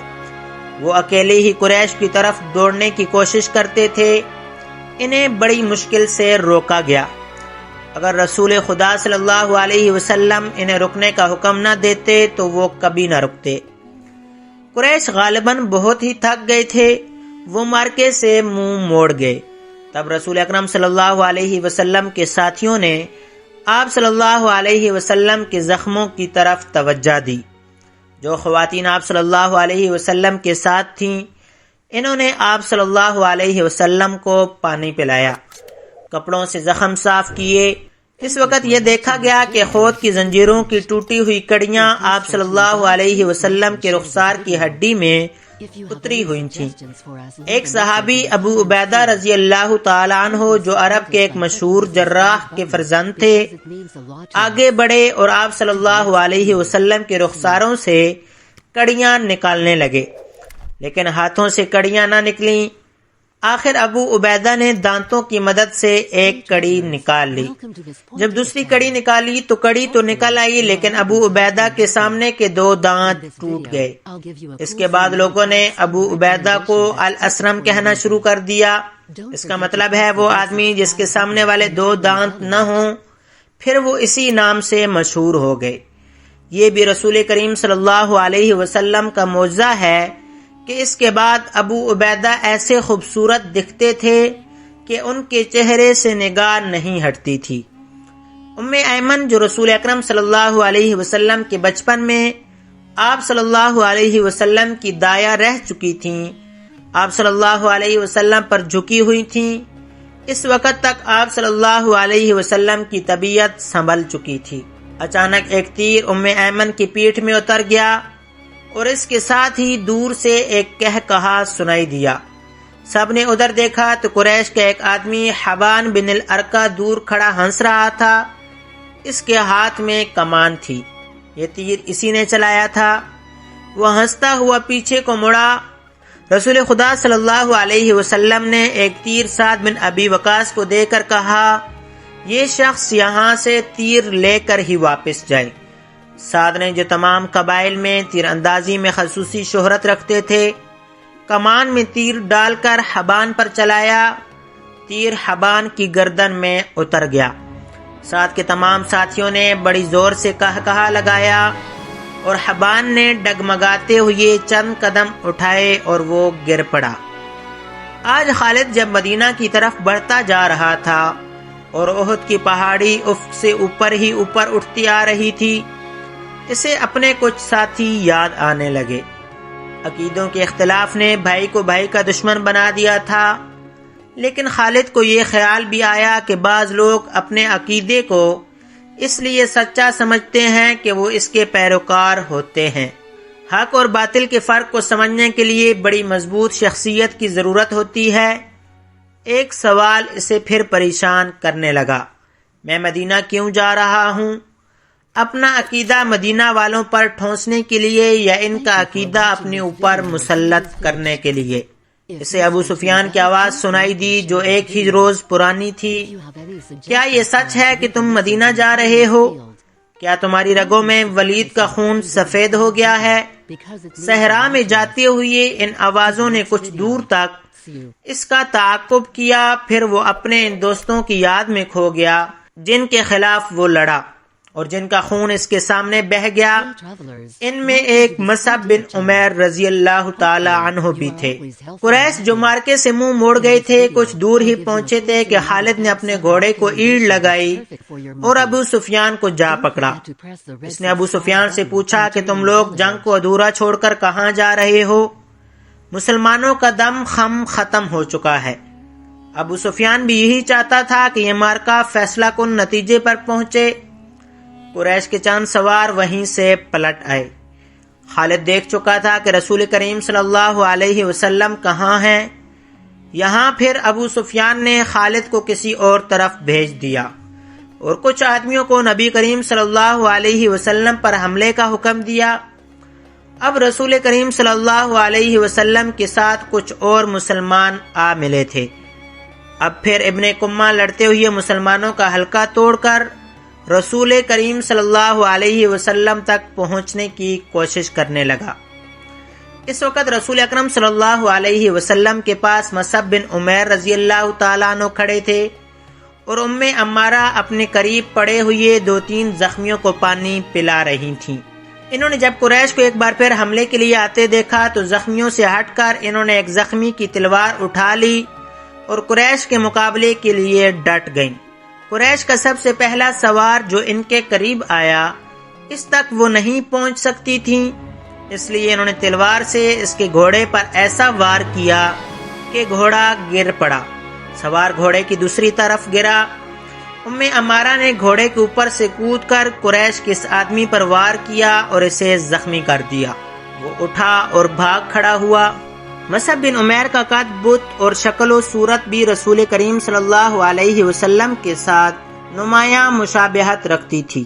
وہ اکیلے ہی قریش کی طرف دوڑنے کی کوشش کرتے تھے۔ انہیں بڑی مشکل سے روکا گیا۔ اگر رسول خدا صلی اللہ علیہ وسلم انہیں رکنے کا حکم نہ دیتے تو وہ کبھی نہ رکتے۔ قریش غالباً بہت ہی تھک گئے تھے، وہ مارکے سے منہ موڑ گئے۔ تب رسول اکرم صلی اللہ علیہ وسلم کے ساتھیوں نے آپ صلی اللہ علیہ وسلم کے زخموں کی طرف توجہ دی۔ جو خواتین آپ صلی اللہ علیہ وسلم کے ساتھ تھیں، انہوں نے آپ صلی اللہ علیہ وسلم کو پانی پلایا، کپڑوں سے زخم صاف کیے۔ اس وقت یہ دیکھا گیا کہ خود کی زنجیروں کی ٹوٹی ہوئی کڑیاں آپ صلی اللہ علیہ وسلم کے رخسار کی ہڈی میں اتری ہوئی تھیں۔ ایک صحابی ابو عبیدہ رضی اللہ تعالی عنہ، جو عرب کے ایک مشہور جراح کے فرزند تھے، آگے بڑھے اور آپ صلی اللہ علیہ وسلم کے رخساروں سے کڑیاں نکالنے لگے، لیکن ہاتھوں سے کڑیاں نہ نکلیں۔ آخر ابو عبیدہ نے دانتوں کی مدد سے ایک کڑی نکال لی۔ جب دوسری کڑی نکالی تو کڑی تو نکل آئی، لیکن ابو عبیدہ کے سامنے کے 2 دانت ٹوٹ گئے۔ اس کے بعد لوگوں نے ابو عبیدہ کو الاسرم کہنا شروع کر دیا۔ اس کا مطلب ہے وہ آدمی جس کے سامنے والے 2 دانت نہ ہوں، پھر وہ اسی نام سے مشہور ہو گئے۔ یہ بھی رسول کریم صلی اللہ علیہ وسلم کا معجزہ ہے کہ اس کے بعد ابو عبیدہ ایسے خوبصورت دکھتے تھے کہ ان کے چہرے سے نگاہ نہیں ہٹتی تھی۔ ام ایمن، جو رسول اکرم صلی اللہ علیہ وسلم کے بچپن میں آپ صلی اللہ علیہ وسلم کی دایا رہ چکی تھیں، آپ صلی اللہ علیہ وسلم پر جھکی ہوئی تھیں۔ اس وقت تک آپ صلی اللہ علیہ وسلم کی طبیعت سنبھل چکی تھی۔ اچانک ایک تیر ام ایمن کی پیٹھ میں اتر گیا اور اس کے ساتھ ہی دور سے ایک کہا سنائی دیا۔ سب نے ادھر دیکھا تو قریش کا ایک آدمی حبان بن الارقہ دور کھڑا ہنس رہا تھا۔ اس کے ہاتھ میں کمان تھی، یہ تیر اسی نے چلایا تھا۔ وہ ہنستا ہوا پیچھے کو مڑا۔ رسول خدا صلی اللہ علیہ وسلم نے ایک تیر سعد بن ابی وقاص کو دے کر کہا، یہ شخص یہاں سے تیر لے کر ہی واپس جائے۔ سعد نے، جو تمام قبائل میں تیر اندازی میں خصوصی شہرت رکھتے تھے، کمان میں تیر ڈال کر حبان پر چلایا۔ تیر حبان کی گردن میں اتر گیا۔ ساتھ کے تمام ساتھیوں نے بڑی زور سے کہا لگایا اور حبان نے ڈگمگاتے ہوئے چند قدم اٹھائے اور وہ گر پڑا۔ آج خالد جب مدینہ کی طرف بڑھتا جا رہا تھا اور احد کی پہاڑی افق سے اوپر ہی اوپر اٹھتی آ رہی تھی، اسے اپنے کچھ ساتھی یاد آنے لگے۔ عقیدوں کے اختلاف نے بھائی کو بھائی کا دشمن بنا دیا تھا، لیکن خالد کو یہ خیال بھی آیا کہ بعض لوگ اپنے عقیدے کو اس لیے سچا سمجھتے ہیں کہ وہ اس کے پیروکار ہوتے ہیں۔ حق اور باطل کے فرق کو سمجھنے کے لیے بڑی مضبوط شخصیت کی ضرورت ہوتی ہے۔ ایک سوال اسے پھر پریشان کرنے لگا، میں مدینہ کیوں جا رہا ہوں؟ اپنا عقیدہ مدینہ والوں پر ٹھونسنے کے لیے یا ان کا عقیدہ اپنے اوپر مسلط کرنے کے لیے؟ اسے ابو سفیان کی آواز سنائی دی جو ایک ہی روز پرانی تھی۔ کیا یہ سچ ہے کہ تم مدینہ جا رہے ہو؟ کیا تمہاری رگوں میں ولید کا خون سفید ہو گیا ہے؟ صحرا میں جاتے ہوئے ان آوازوں نے کچھ دور تک اس کا تعاقب کیا، پھر وہ اپنے ان دوستوں کی یاد میں کھو گیا جن کے خلاف وہ لڑا اور جن کا خون اس کے سامنے بہہ گیا۔ ان میں ایک مصعب بن عمیر رضی اللہ تعالی عنہ بھی تھے۔ قریش جو مارکے سے منہ موڑ گئے تھے کچھ دور ہی پہنچے تھے کہ خالد نے اپنے گھوڑے کو ایڑ لگائی اور ابو سفیان کو جا پکڑا۔ اس نے ابو سفیان سے پوچھا کہ تم لوگ جنگ کو ادھورا چھوڑ کر کہاں جا رہے ہو؟ مسلمانوں کا دم خم ختم ہو چکا ہے۔ ابو سفیان بھی یہی چاہتا تھا کہ یہ مارکا فیصلہ کن نتیجے پر پہنچے۔ قریش کے چند سوار وہیں سے پلٹ آئے۔ خالد دیکھ چکا تھا کہ رسول کریم صلی اللہ علیہ وسلم کہاں ہیں۔ یہاں پھر ابو سفیان نے خالد کو کسی اور طرف بھیج دیا اور کچھ آدمیوں کو نبی کریم صلی اللہ علیہ وسلم پر حملے کا حکم دیا۔ اب رسول کریم صلی اللہ علیہ وسلم کے ساتھ کچھ اور مسلمان آ ملے تھے۔ اب پھر ابن کمہ لڑتے ہوئے مسلمانوں کا حلقہ توڑ کر رسول کریم صلی اللہ علیہ وسلم تک پہنچنے کی کوشش کرنے لگا۔ اس وقت رسول اکرم صلی اللہ علیہ وسلم کے پاس مصعب بن عمیر رضی اللہ تعالیٰ عنہ کھڑے تھے اور ام عمارہ اپنے قریب پڑے ہوئے 2-3 زخمیوں کو پانی پلا رہی تھیں۔ انہوں نے جب قریش کو ایک بار پھر حملے کے لیے آتے دیکھا تو زخمیوں سے ہٹ کر انہوں نے ایک زخمی کی تلوار اٹھا لی اور قریش کے مقابلے کے لیے ڈٹ گئیں۔ قریش کا سب سے پہلا سوار جو ان کے قریب آیا اس تک وہ نہیں پہنچ سکتی تھیں، اس لیے انہوں نے تلوار سے اس کے گھوڑے پر ایسا وار کیا کہ گھوڑا گر پڑا۔ سوار گھوڑے کی دوسری طرف گرا۔ ام عمارہ نے گھوڑے کے اوپر سے کود کر قریش کے اس آدمی پر وار کیا اور اسے زخمی کر دیا۔ وہ اٹھا اور بھاگ کھڑا ہوا۔ مصعب بن عمیر کا قد بت اور شکل و صورت بھی رسول کریم صلی اللہ علیہ وسلم کے ساتھ نمایاں مشابہت رکھتی تھی۔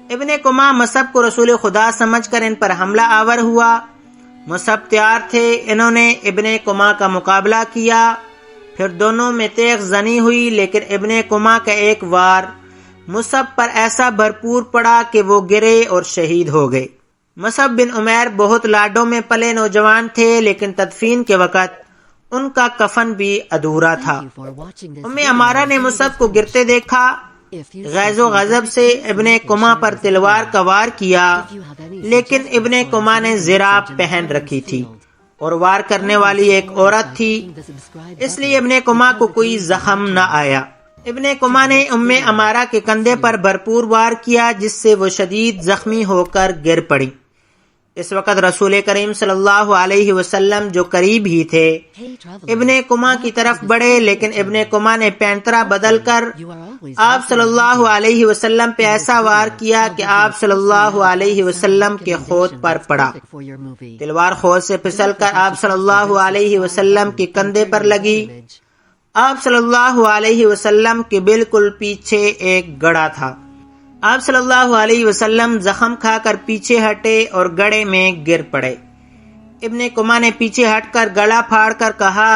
ابن کمہ مصعب کو رسول خدا سمجھ کر ان پر حملہ آور ہوا۔ مصعب تیار تھے، انہوں نے ابن کمہ کا مقابلہ کیا، پھر دونوں میں تیغ زنی ہوئی، لیکن ابن کمہ کا ایک وار مصعب پر ایسا بھرپور پڑا کہ وہ گرے اور شہید ہو گئے۔ مصعب بن عمیر بہت لاڈوں میں پلے نوجوان تھے، لیکن تدفین کے وقت ان کا کفن بھی ادھورا تھا۔ ام عمارہ نے مصعب کو گرتے دیکھا، غیظ و غضب سے ابن کمہ پر تلوار کا وار کیا، لیکن ابن کمہ نے زراب پہن رکھی تھی اور وار کرنے والی ایک عورت تھی، اس لیے ابن کمہ کو کوئی زخم نہ آیا۔ ابن کمہ نے ام عمارہ کے کندھے پر بھرپور وار کیا جس سے وہ شدید زخمی ہو کر گر پڑی۔ اس وقت رسول کریم صلی اللہ علیہ وسلم جو قریب ہی تھے ابن کمہ کی طرف بڑھے، لیکن ابن کمہ نے پینترا بدل کر آپ صلی اللہ علیہ وسلم پہ ایسا وار کیا کہ آپ صلی اللہ علیہ وسلم کے خود پر پڑا۔ تلوار خود سے پھسل کر آپ صلی اللہ علیہ وسلم کے کندھے پر لگی۔ آپ صلی اللہ علیہ وسلم کے بالکل پیچھے ایک گڑھا تھا۔ آپ صلی اللہ علیہ وسلم زخم کھا کر پیچھے ہٹے اور گڑھے میں گر پڑے۔ ابن کمہ نے پیچھے ہٹ کر گلا پھاڑ کر کہا،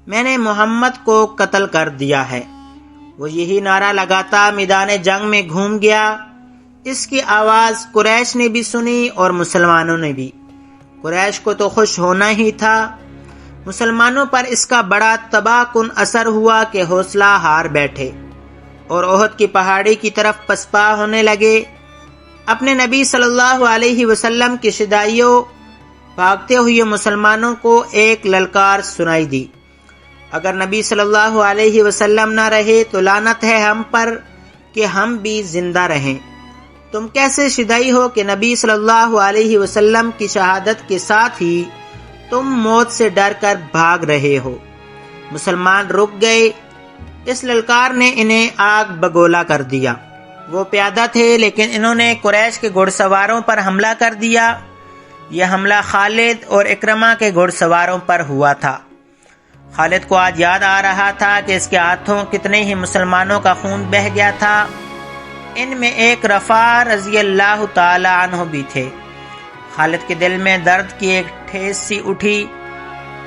میں نے محمد کو قتل کر دیا ہے۔ وہ یہی نعرہ لگاتا میدان جنگ میں گھوم گیا۔ اس کی آواز قریش نے بھی سنی اور مسلمانوں نے بھی۔ قریش کو تو خوش ہونا ہی تھا، مسلمانوں پر اس کا بڑا تباہ کن اثر ہوا کہ حوصلہ ہار بیٹھے اور احد کی پہاڑی کی طرف پسپا ہونے لگے۔ اپنے نبی صلی اللہ علیہ وسلم کی شدائیوں بھاگتے ہوئے مسلمانوں کو ایک للکار سنائی دی، اگر نبی صلی اللہ علیہ وسلم نہ رہے تو لعنت ہے ہم پر کہ ہم بھی زندہ رہیں۔ تم کیسے شدائی ہو کہ نبی صلی اللہ علیہ وسلم کی شہادت کے ساتھ ہی تم موت سے ڈر کر بھاگ رہے ہو۔ مسلمان رک گئے۔ اس للکار نے انہیں آگ بگولا کر دیا۔ وہ پیادہ تھے لیکن انہوں نے قریش کے گھڑ سواروں پر حملہ کر دیا۔ یہ حملہ خالد اور اکرمہ کے گھڑ سواروں پر ہوا تھا۔ خالد کو آج یاد آ رہا تھا کہ اس کے ہاتھوں کتنے ہی مسلمانوں کا خون بہہ گیا تھا۔ ان میں ایک رفاع رضی اللہ تعالی عنہ بھی تھے۔ خالد کے دل میں درد کی ایک ٹھیس سی اٹھی۔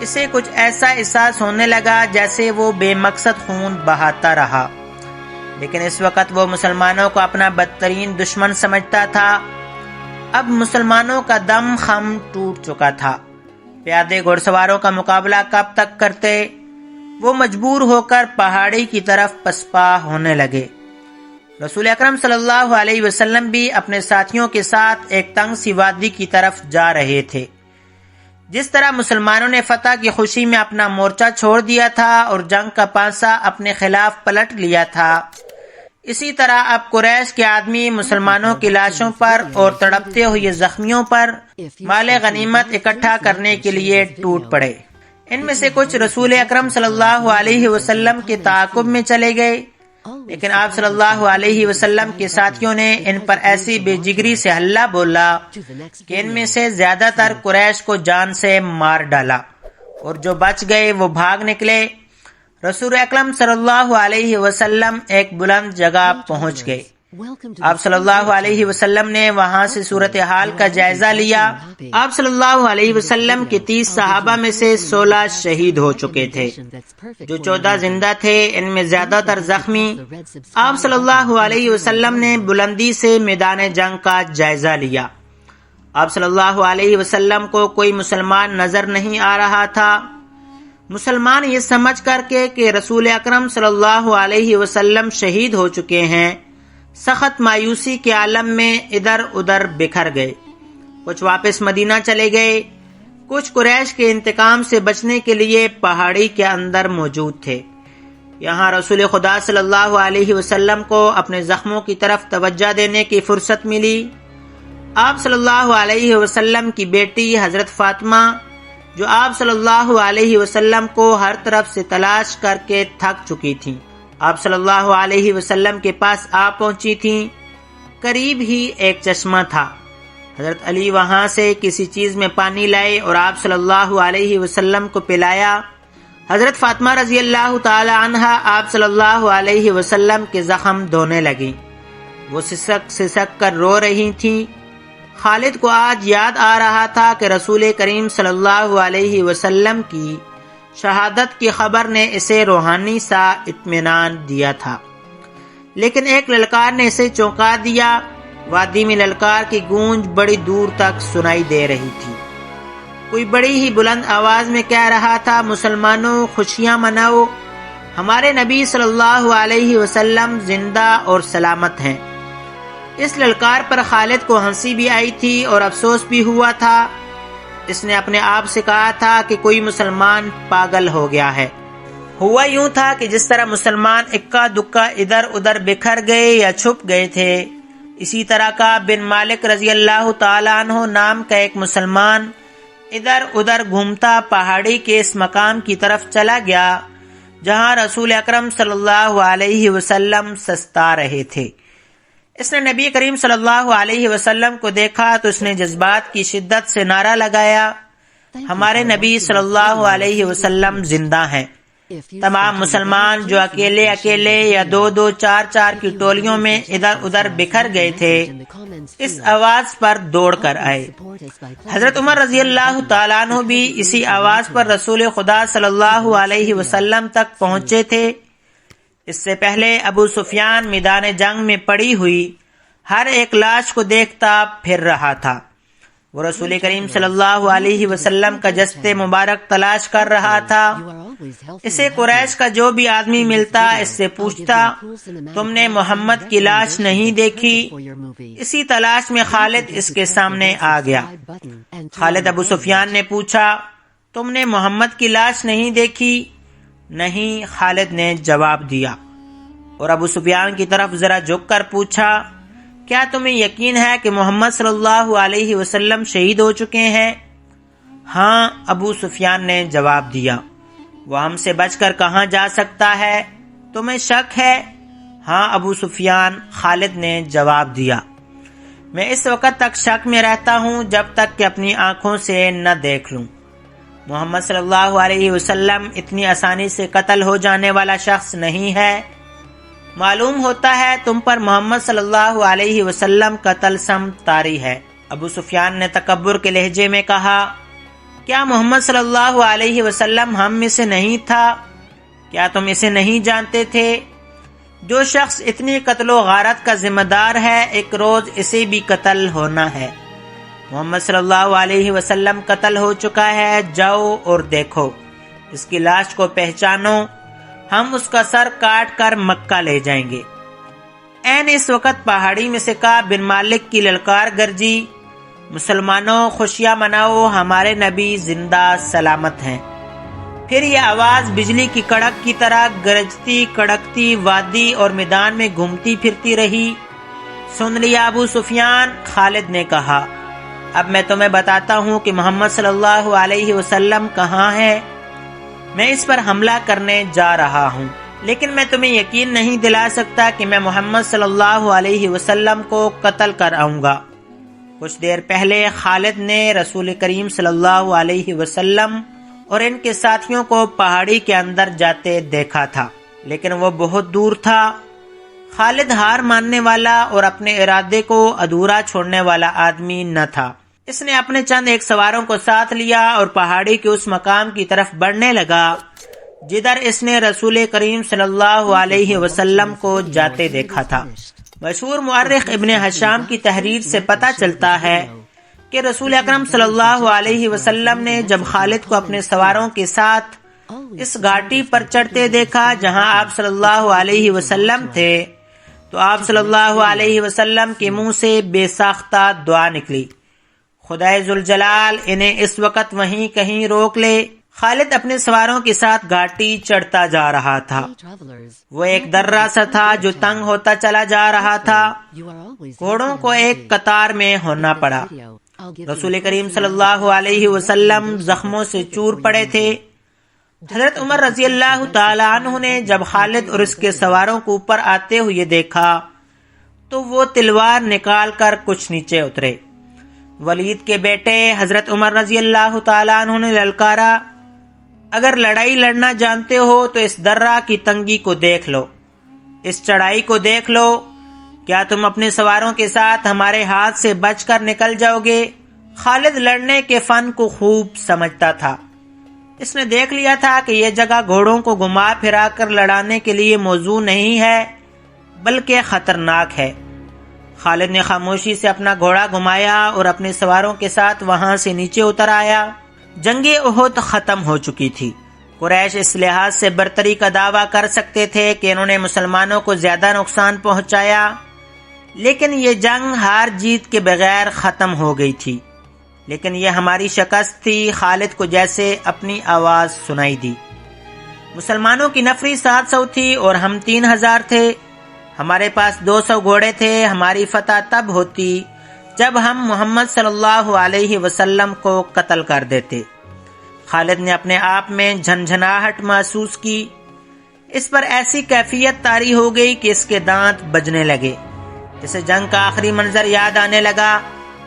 اسے کچھ ایسا احساس ہونے لگا جیسے وہ بے مقصد خون بہاتا رہا، لیکن اس وقت وہ مسلمانوں کو اپنا بدترین دشمن سمجھتا تھا۔ اب مسلمانوں کا دم خم ٹوٹ چکا تھا۔ پیادے گھڑ سواروں کا مقابلہ کب تک کرتے؟ وہ مجبور ہو کر پہاڑی کی طرف پسپا ہونے لگے۔ رسول اکرم صلی اللہ علیہ وسلم بھی اپنے ساتھیوں کے ساتھ ایک تنگ سی وادی کی طرف جا رہے تھے۔ جس طرح مسلمانوں نے فتح کی خوشی میں اپنا مورچہ چھوڑ دیا تھا اور جنگ کا پانسا اپنے خلاف پلٹ لیا تھا، اسی طرح اب قریش کے آدمی مسلمانوں کی لاشوں پر اور تڑپتے ہوئے زخمیوں پر مال غنیمت اکٹھا کرنے کے لیے ٹوٹ پڑے۔ ان میں سے کچھ رسول اکرم صلی اللہ علیہ وسلم کے تعاقب میں چلے گئے، لیکن آپ صلی اللہ علیہ وسلم کے ساتھیوں نے ان پر ایسی بے جگری سے حملہ بولا کہ ان میں سے زیادہ تر قریش کو جان سے مار ڈالا، اور جو بچ گئے وہ بھاگ نکلے۔ رسول اکرم صلی اللہ علیہ وسلم ایک بلند جگہ پہنچ گئے۔ آپ صلی اللہ علیہ وسلم نے وہاں سے صورتحال کا جائزہ لیا۔ آپ صلی اللہ علیہ وسلم کے 30 صحابہ میں سے 16 شہید ہو چکے تھے، جو 14 زندہ تھے، ان میں زیادہ تر زخمی۔ آپ صلی اللہ علیہ وسلم نے بلندی سے میدان جنگ کا جائزہ لیا۔ آپ صلی اللہ علیہ وسلم کو کوئی مسلمان نظر نہیں آ رہا تھا۔ مسلمان یہ سمجھ کر کے کہ رسول اکرم صلی اللہ علیہ وسلم شہید ہو چکے ہیں، سخت مایوسی کے عالم میں ادھر ادھر بکھر گئے۔ کچھ واپس مدینہ چلے گئے، کچھ قریش کے انتقام سے بچنے کے لیے پہاڑی کے اندر موجود تھے۔ یہاں رسول خدا صلی اللہ علیہ وسلم کو اپنے زخموں کی طرف توجہ دینے کی فرصت ملی۔ آپ صلی اللہ علیہ وسلم کی بیٹی حضرت فاطمہ، جو آپ صلی اللہ علیہ وسلم کو ہر طرف سے تلاش کر کے تھک چکی تھیں، آپ صلی اللہ علیہ وسلم کے پاس آ پہنچی تھیں۔ قریب ہی ایک چشمہ تھا۔ حضرت علی وہاں سے کسی چیز میں پانی لائے اور آپ صلی اللہ علیہ وسلم کو پلایا۔ حضرت فاطمہ رضی اللہ تعالی عنہا آپ صلی اللہ علیہ وسلم کے زخم دھونے لگیں۔ وہ سسک سسک کر رو رہی تھیں۔ خالد کو آج یاد آ رہا تھا کہ رسول کریم صلی اللہ علیہ وسلم کی شہادت کی خبر نے اسے روحانی سا اطمینان دیا تھا، لیکن ایک للکار نے اسے چونکا دیا۔ وادی میں للکار کی گونج بڑی دور تک سنائی دے رہی تھی۔ کوئی بڑی ہی بلند آواز میں کہہ رہا تھا، مسلمانوں خوشیاں مناؤ، ہمارے نبی صلی اللہ علیہ وسلم زندہ اور سلامت ہیں۔ اس للکار پر خالد کو ہنسی بھی آئی تھی اور افسوس بھی ہوا تھا۔ اس نے اپنے آپ سے کہا تھا کہ کوئی مسلمان پاگل ہو گیا ہے۔ ہوا یوں تھا کہ جس طرح مسلمان اکا دکا ادھر ادھر بکھر گئے یا چھپ گئے تھے، اسی طرح کا بن مالک رضی اللہ تعالی عنہ نام کا ایک مسلمان ادھر ادھر گھومتا پہاڑی کے اس مقام کی طرف چلا گیا جہاں رسول اکرم صلی اللہ علیہ وسلم سستا رہے تھے۔ اس نے نبی کریم صلی اللہ علیہ وسلم کو دیکھا تو اس نے جذبات کی شدت سے نعرہ لگایا، ہمارے نبی صلی اللہ علیہ وسلم زندہ ہیں۔ تمام مسلمان جو اکیلے اکیلے یا دو دو چار چار کی ٹولیوں میں ادھر ادھر بکھر گئے تھے، اس آواز پر دوڑ کر آئے۔ حضرت عمر رضی اللہ تعالیٰ عنہ بھی اسی آواز پر رسول خدا صلی اللہ علیہ وسلم تک پہنچے تھے۔ اس سے پہلے ابو سفیان میدان جنگ میں پڑی ہوئی ہر ایک لاش کو دیکھتا پھر رہا تھا۔ وہ رسول کریم صلی اللہ علیہ وسلم کا جسد مبارک تلاش کر رہا تھا۔ اسے قریش کا جو بھی آدمی ملتا اس سے پوچھتا تم نے محمد کی لاش نہیں دیکھی؟ اسی تلاش میں خالد اس کے سامنے آ گیا۔ خالد ابو سفیان نے پوچھا تم نے محمد کی لاش نہیں دیکھی؟ نہیں، خالد نے جواب دیا، اور ابو سفیان کی طرف ذرا جھک کر پوچھا کیا تمہیں یقین ہے کہ محمد صلی اللہ علیہ وسلم شہید ہو چکے ہیں؟ ہاں، ابو سفیان نے جواب دیا۔ وہ ہم سے بچ کر کہاں جا سکتا ہے؟ تمہیں شک ہے؟ ہاں ابو سفیان، خالد نے جواب دیا۔ میں اس وقت تک شک میں رہتا ہوں جب تک کہ اپنی آنکھوں سے نہ دیکھ لوں۔ محمد صلی اللہ علیہ وسلم اتنی آسانی سے قتل ہو جانے والا شخص نہیں ہے۔ معلوم ہوتا ہے تم پر محمد صلی اللہ علیہ وسلم کا طلسم طاری ہے۔ ابو سفیان نے تکبر کے لہجے میں کہا کیا محمد صلی اللہ علیہ وسلم ہم میں سے نہیں تھا؟ کیا تم اسے نہیں جانتے تھے؟ جو شخص اتنی قتل و غارت کا ذمہ دار ہے ایک روز اسے بھی قتل ہونا ہے۔ محمد صلی اللہ علیہ وسلم قتل ہو چکا ہے، جاؤ اور دیکھو، اس کی لاش کو پہچانو، ہم اس کا سر کاٹ کر مکہ لے جائیں گے۔ عین اس وقت پہاڑی میں سے کعب بن مالک کی للکار گرجی، مسلمانوں خوشیاں مناؤ، ہمارے نبی زندہ سلامت ہیں۔ پھر یہ آواز بجلی کی کڑک کی طرح گرجتی کڑکتی وادی اور میدان میں گھومتی پھرتی رہی۔ سن لیا ابو سفیان؟ خالد نے کہا اب میں تمہیں بتاتا ہوں کہ محمد صلی اللہ علیہ وسلم کہاں ہے۔ میں اس پر حملہ کرنے جا رہا ہوں، لیکن میں تمہیں یقین نہیں دلا سکتا کہ میں محمد صلی اللہ علیہ وسلم کو قتل کر آؤں گا۔ کچھ دیر پہلے خالد نے رسول کریم صلی اللہ علیہ وسلم اور ان کے ساتھیوں کو پہاڑی کے اندر جاتے دیکھا تھا، لیکن وہ بہت دور تھا۔ خالد ہار ماننے والا اور اپنے ارادے کو ادھورا چھوڑنے والا آدمی نہ تھا۔ اس نے اپنے چند ایک سواروں کو ساتھ لیا اور پہاڑی کے اس مقام کی طرف بڑھنے لگا جدھر اس نے رسول کریم صلی اللہ علیہ وسلم کو جاتے دیکھا تھا۔ مشہور مورخ ابن حشام کی تحریر سے پتہ چلتا ہے کہ رسول اکرم صلی اللہ علیہ وسلم نے جب خالد کو اپنے سواروں کے ساتھ اس گھاٹی پر چڑھتے دیکھا جہاں آپ صلی اللہ علیہ وسلم تھے تو آپ صلی اللہ علیہ وسلم کے منہ سے بے ساختہ دعا نکلی، خدائے ذوالجلال انہیں اس وقت وہیں کہیں روک لے۔ خالد اپنے سواروں کے ساتھ گھاٹی چڑھتا جا رہا تھا۔ وہ ایک درہ سا تھا جو تنگ ہوتا چلا جا رہا تھا۔ گھوڑوں کو ایک قطار میں ہونا پڑا۔ رسول کریم صلی اللہ علیہ وسلم زخموں سے چور پڑے تھے۔ حضرت عمر رضی اللہ تعالی عنہ نے جب خالد اور اس کے سواروں کو اوپر آتے ہوئے دیکھا تو وہ تلوار نکال کر کچھ نیچے اترے۔ ولید کے بیٹے حضرت عمر رضی اللہ تعالی عنہ نے للکارا اگر لڑائی لڑنا جانتے ہو تو اس درہ کی تنگی کو دیکھ لو، اس چڑھائی کو دیکھ لو، کیا تم اپنے سواروں کے ساتھ ہمارے ہاتھ سے بچ کر نکل جاؤ گے؟ خالد لڑنے کے فن کو خوب سمجھتا تھا۔ اس نے دیکھ لیا تھا کہ یہ جگہ گھوڑوں کو گھما پھرا کر لڑانے کے لیے موزوں نہیں ہے بلکہ خطرناک ہے۔ خالد نے خاموشی سے اپنا گھوڑا گھمایا اور اپنے سواروں کے ساتھ وہاں سے نیچے اتر آیا۔ جنگ احد ختم ہو چکی تھی۔ قریش اس لحاظ سے برتری کا دعویٰ کر سکتے تھے کہ انہوں نے مسلمانوں کو زیادہ نقصان پہنچایا، لیکن یہ جنگ ہار جیت کے بغیر ختم ہو گئی تھی۔ لیکن یہ ہماری شکست تھی۔ خالد کو جیسے اپنی آواز سنائی دی۔ مسلمانوں کی نفری 700 تھی اور ہم 3000 تھے۔ ہمارے پاس 200 گھوڑے تھے۔ ہماری فتح تب ہوتی جب ہم محمد صلی اللہ علیہ وسلم کو قتل کر دیتے۔ خالد نے اپنے آپ میں جھنجھناہٹ محسوس کی۔ اس پر ایسی کیفیت طاری ہو گئی کہ اس کے دانت بجنے لگے۔ اسے جنگ کا آخری منظر یاد آنے لگا۔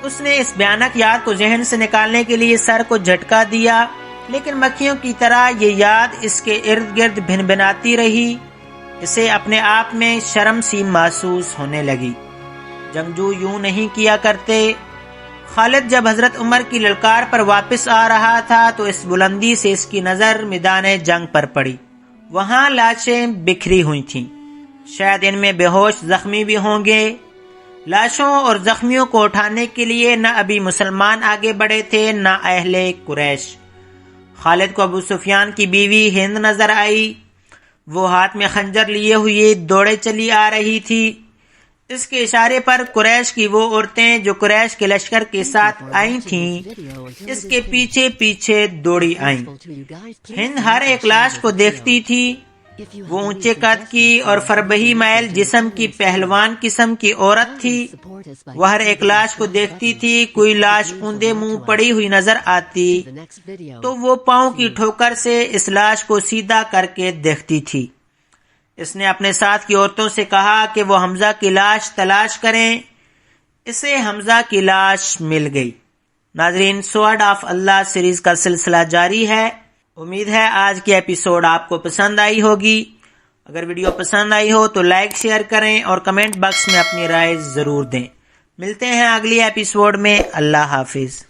اس نے اس بھیانک یاد کو ذہن سے نکالنے کے لیے سر کو جھٹکا دیا، لیکن مکھیوں کی طرح یہ یاد اس کے ارد گرد بھن بھناتی رہی۔ اسے اپنے آپ میں شرم سی محسوس ہونے لگی۔ جنگجو یوں نہیں کیا کرتے۔ خالد جب حضرت عمر کی للکار پر واپس آ رہا تھا تو اس بلندی سے اس کی نظر میدان جنگ پر پڑی۔ وہاں لاشیں بکھری ہوئی تھیں، شاید ان میں بے ہوش زخمی بھی ہوں گے۔ لاشوں اور زخمیوں کو اٹھانے کے لیے نہ ابھی مسلمان آگے بڑھے تھے نہ اہل قریش۔ خالد کو ابو سفیان کی بیوی ہند نظر آئی۔ وہ ہاتھ میں خنجر لیے ہوئے دوڑے چلی آ رہی تھی۔ اس کے اشارے پر قریش کی وہ عورتیں جو قریش کے لشکر کے ساتھ آئی تھیں اس کے پیچھے پیچھے دوڑی آئیں۔ ہند ہر ایک لاش کو دیکھتی تھی۔ وہ اونچے قد کی اور فربہی میل جسم کی پہلوان قسم کی عورت تھی۔ وہ ہر ایک لاش کو دیکھتی تھی۔ کوئی لاش اوندے منہ پڑی ہوئی نظر آتی تو وہ پاؤں کی ٹھوکر سے اس لاش کو سیدھا کر کے دیکھتی تھی۔ اس نے اپنے ساتھ کی عورتوں سے کہا کہ وہ حمزہ کی لاش تلاش کریں۔ اسے حمزہ کی لاش مل گئی۔ ناظرین، سورڈ آف اللہ سیریز کا سلسلہ جاری ہے۔ امید ہے آج کی ایپیسوڈ آپ کو پسند آئی ہوگی۔ اگر ویڈیو پسند آئی ہو تو لائک شیئر کریں اور کمنٹ باکس میں اپنی رائے ضرور دیں۔ ملتے ہیں اگلی ایپیسوڈ میں۔ اللہ حافظ۔